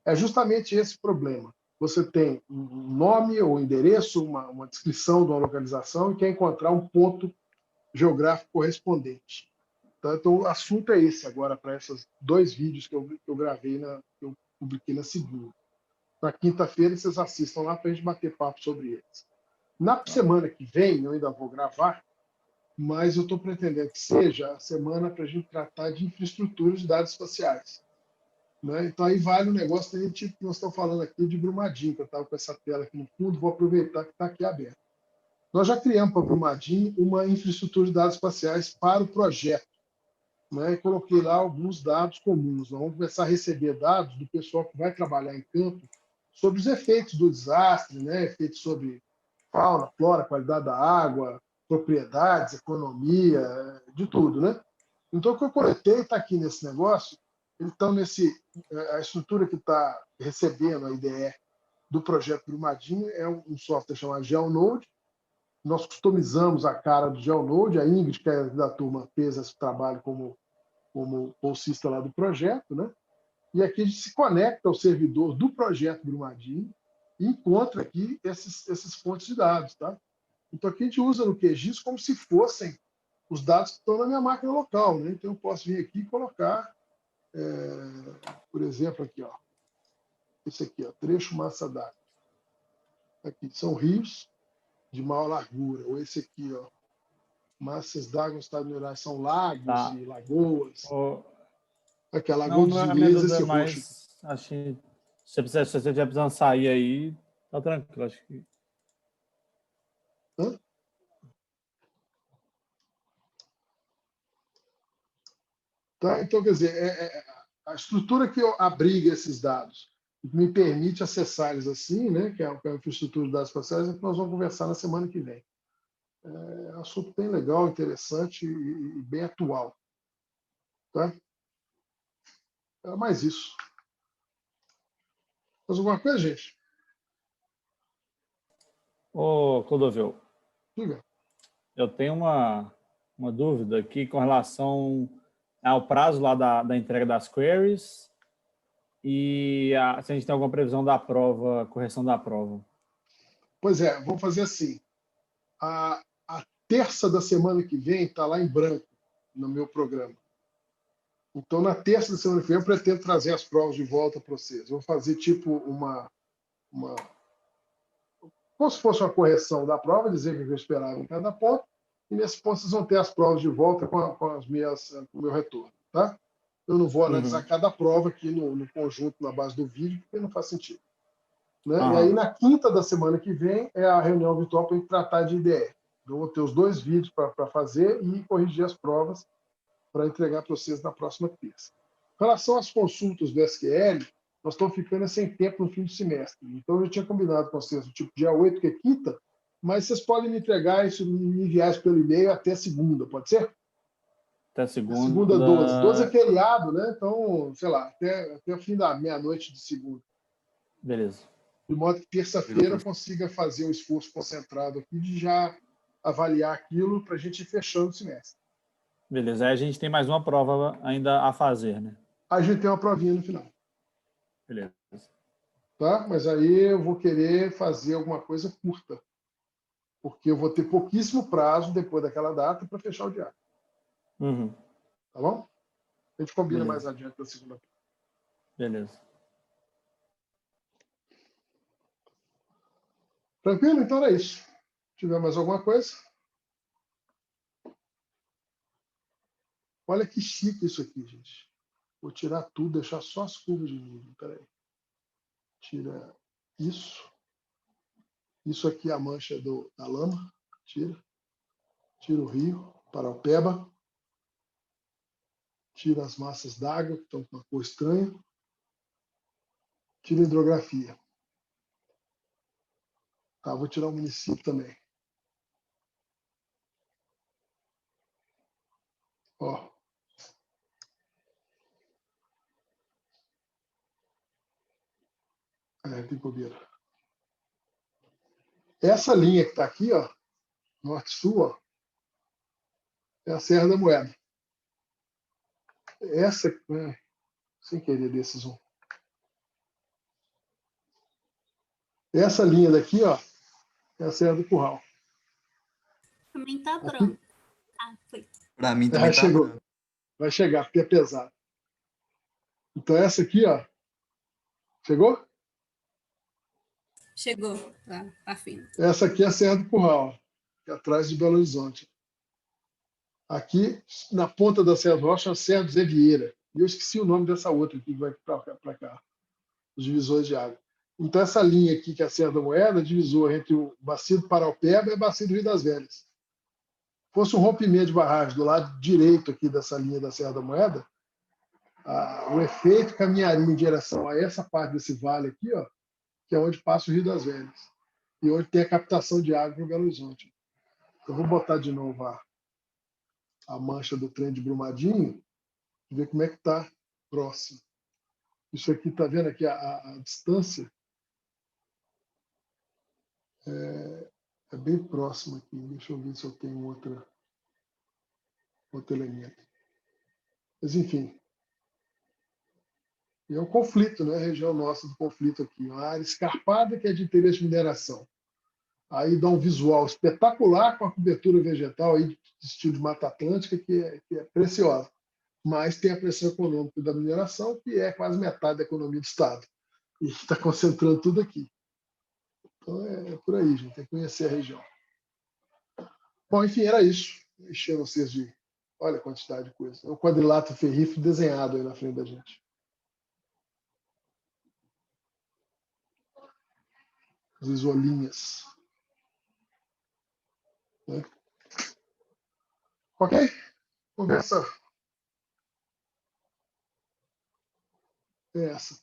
É justamente esse problema. Você tem um nome ou endereço, uma descrição de uma localização e quer encontrar um ponto geográfico correspondente. Então, o assunto é esse agora para esses 2 vídeos que eu gravei, que eu publiquei na segunda. Na quinta-feira, vocês assistam lá para a gente bater papo sobre eles. Na semana que vem, eu ainda vou gravar, mas eu estou pretendendo que seja a semana para a gente tratar de infraestrutura de dados espaciais. Né? Então, aí vale o negócio da gente, que nós estamos falando aqui de Brumadinho, que eu estava com essa tela aqui no fundo, vou aproveitar que está aqui aberto. Nós já criamos para Brumadinho uma infraestrutura de dados espaciais para o projeto. Né? E coloquei lá alguns dados comuns. Nós vamos começar a receber dados do pessoal que vai trabalhar em campo sobre os efeitos do desastre, né? Efeitos sobre fauna, flora, qualidade da água, propriedades, economia, de tudo. Né? Então, o que eu coletei está aqui nesse negócio. Então, a estrutura que está recebendo a IDE do projeto Brumadinho é um software chamado GeoNode. Nós customizamos a cara do GeoNode. A Ingrid, que é da turma, fez esse trabalho como bolsista lá do projeto, né? E aqui a gente se conecta ao servidor do projeto Brumadinho e encontra aqui esses fontes de dados, tá? Então aqui a gente usa no QGIS como se fossem os dados que estão na minha máquina local, né? Então eu posso vir aqui e colocar, por exemplo, aqui, ó, esse aqui, ó, trecho massa d'água. Aqui são rios de maior largura, ou esse aqui, ó, massas d'água no estado minerais, são lagos e lagoas. Aqui, a Lagoa dos A minha Ingleses, dúvida esse é roxo. mais, acho que se você estiver precisando sair aí, tá tranquilo, acho que... Hã? Tá? Então, quer dizer, a estrutura que abriga esses dados me permite acessar eles assim, né, que é a infraestrutura de dados espaciais, é que nós vamos conversar na semana que vem. É um assunto bem legal, interessante e bem atual. Tá? É mais isso. Mais alguma coisa, gente? Ô, Clodovil, Diga. eu tenho uma dúvida aqui com relação ao prazo lá da entrega das queries e se a gente tem alguma previsão da prova, correção da prova. Pois é, vamos fazer assim. A terça da semana que vem está lá em branco no meu programa. Então, na terça da semana que vem, eu pretendo trazer as provas de volta para vocês. Vou fazer tipo como se fosse uma correção da prova, dizer o que eu esperava em cada ponto, e nesse ponto vocês vão ter as provas de volta com o meu retorno. Tá? Eu não vou analisar cada prova aqui no conjunto, na base do vídeo, porque não faz sentido. Né? E aí, na quinta da semana que vem, é a reunião virtual para a gente tratar de IDE. Eu vou ter os 2 vídeos para fazer e corrigir as provas para entregar para vocês na próxima terça. Em relação às consultas do SQL, nós estamos ficando sem tempo no fim do semestre. Então, eu já tinha combinado com vocês, tipo, dia 8, que é quinta, mas vocês podem me entregar isso, me enviar isso pelo e-mail até segunda, pode ser? Até segunda. Segunda 12. 12 é feriado, né? Então, sei lá, até o fim da meia-noite de segunda. Beleza. De modo que terça-feira eu consiga fazer um esforço concentrado aqui de já avaliar aquilo para a gente ir fechando o semestre. Beleza, aí a gente tem mais uma prova ainda a fazer, né? A gente tem uma provinha no final. Beleza. Tá? Mas aí eu vou querer fazer alguma coisa curta, porque eu vou ter pouquíssimo prazo depois daquela data para fechar o diário. Uhum. Tá bom? A gente combina Beleza. mais adiante na segunda-feira. Beleza. Tranquilo? Então era isso. Se tiver mais alguma coisa? Olha que chique isso aqui, gente. Vou tirar tudo, deixar só as curvas de nível. Peraí. Tira isso. Isso aqui é a mancha da lama. Tira o rio, Paraupeba. Tira as massas d'água, que estão com uma cor estranha. Tira a hidrografia. Tá, vou tirar o município também. Ó. Tem bobeira. Essa linha que está aqui, ó, norte-sul, ó, é a Serra da Moeda. Essa, sem querer desse zoom. Essa linha daqui, ó, é a Serra do Curral. Também tá branco. Ah, foi. Para mim também tá chegou. branco. Vai chegar, porque é pesado. Então essa aqui, ó. Chegou? Chegou. Tá fino. Essa aqui é a Serra do Curral, ó, que é atrás de Belo Horizonte. Aqui, na ponta da Serra do Rocha, é a Serra do Zé Vieira. E eu esqueci o nome dessa outra aqui que vai para cá. Os divisores de água. Então, essa linha aqui, que é a Serra da Moeda, divisor entre o Bacia do Paraupeba e o Bacia do Rio das Velhas. Se fosse um rompimento de barragem do lado direito aqui dessa linha da Serra da Moeda, o efeito caminharia em direção a essa parte desse vale aqui, ó, que é onde passa o Rio das Velhas. E onde tem a captação de água para o Belo Horizonte. Eu vou botar de novo a mancha do trem de Brumadinho e ver como é que está próximo. Isso aqui, está vendo aqui a distância? É bem próximo aqui. Deixa eu ver se eu tenho outro elemento. Mas, enfim. É um conflito, né? A região nossa do conflito aqui. Uma área escarpada que é de interesse de mineração. Aí dá um visual espetacular com a cobertura vegetal aí de estilo de Mata Atlântica, que é preciosa. Mas tem a pressão econômica da mineração, que é quase metade da economia do Estado. E está concentrando tudo aqui. Então é por aí, gente. Tem que conhecer a região. Bom, enfim, era isso. Encher vocês de... Olha a quantidade de coisa. É um quadrilátero ferrífero desenhado aí na frente da gente. As isolinhas. Né? Ok? Conversa é essa.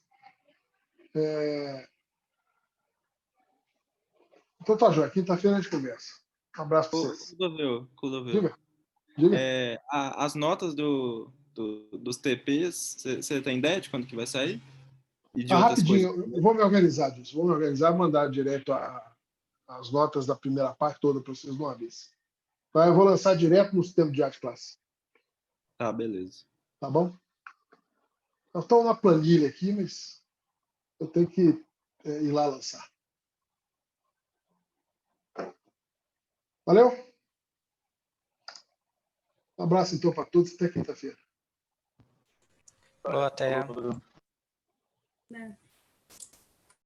Então tá, João. Quinta-feira a gente conversa. Um abraço para vocês. Clodovil. Diga. As notas dos TPs, você tem ideia de quando que vai sair? E de outras rapidinho, coisas? eu vou me organizar disso. Vou me organizar e mandar direto as notas da primeira parte toda para vocês de uma vez. Tá? Eu vou lançar direto no sistema de arte classe. Tá, beleza. Tá bom? Eu estou na planilha aqui, mas eu tenho que ir lá lançar. Valeu? Um abraço, então, para todos. Até quinta-feira. Até.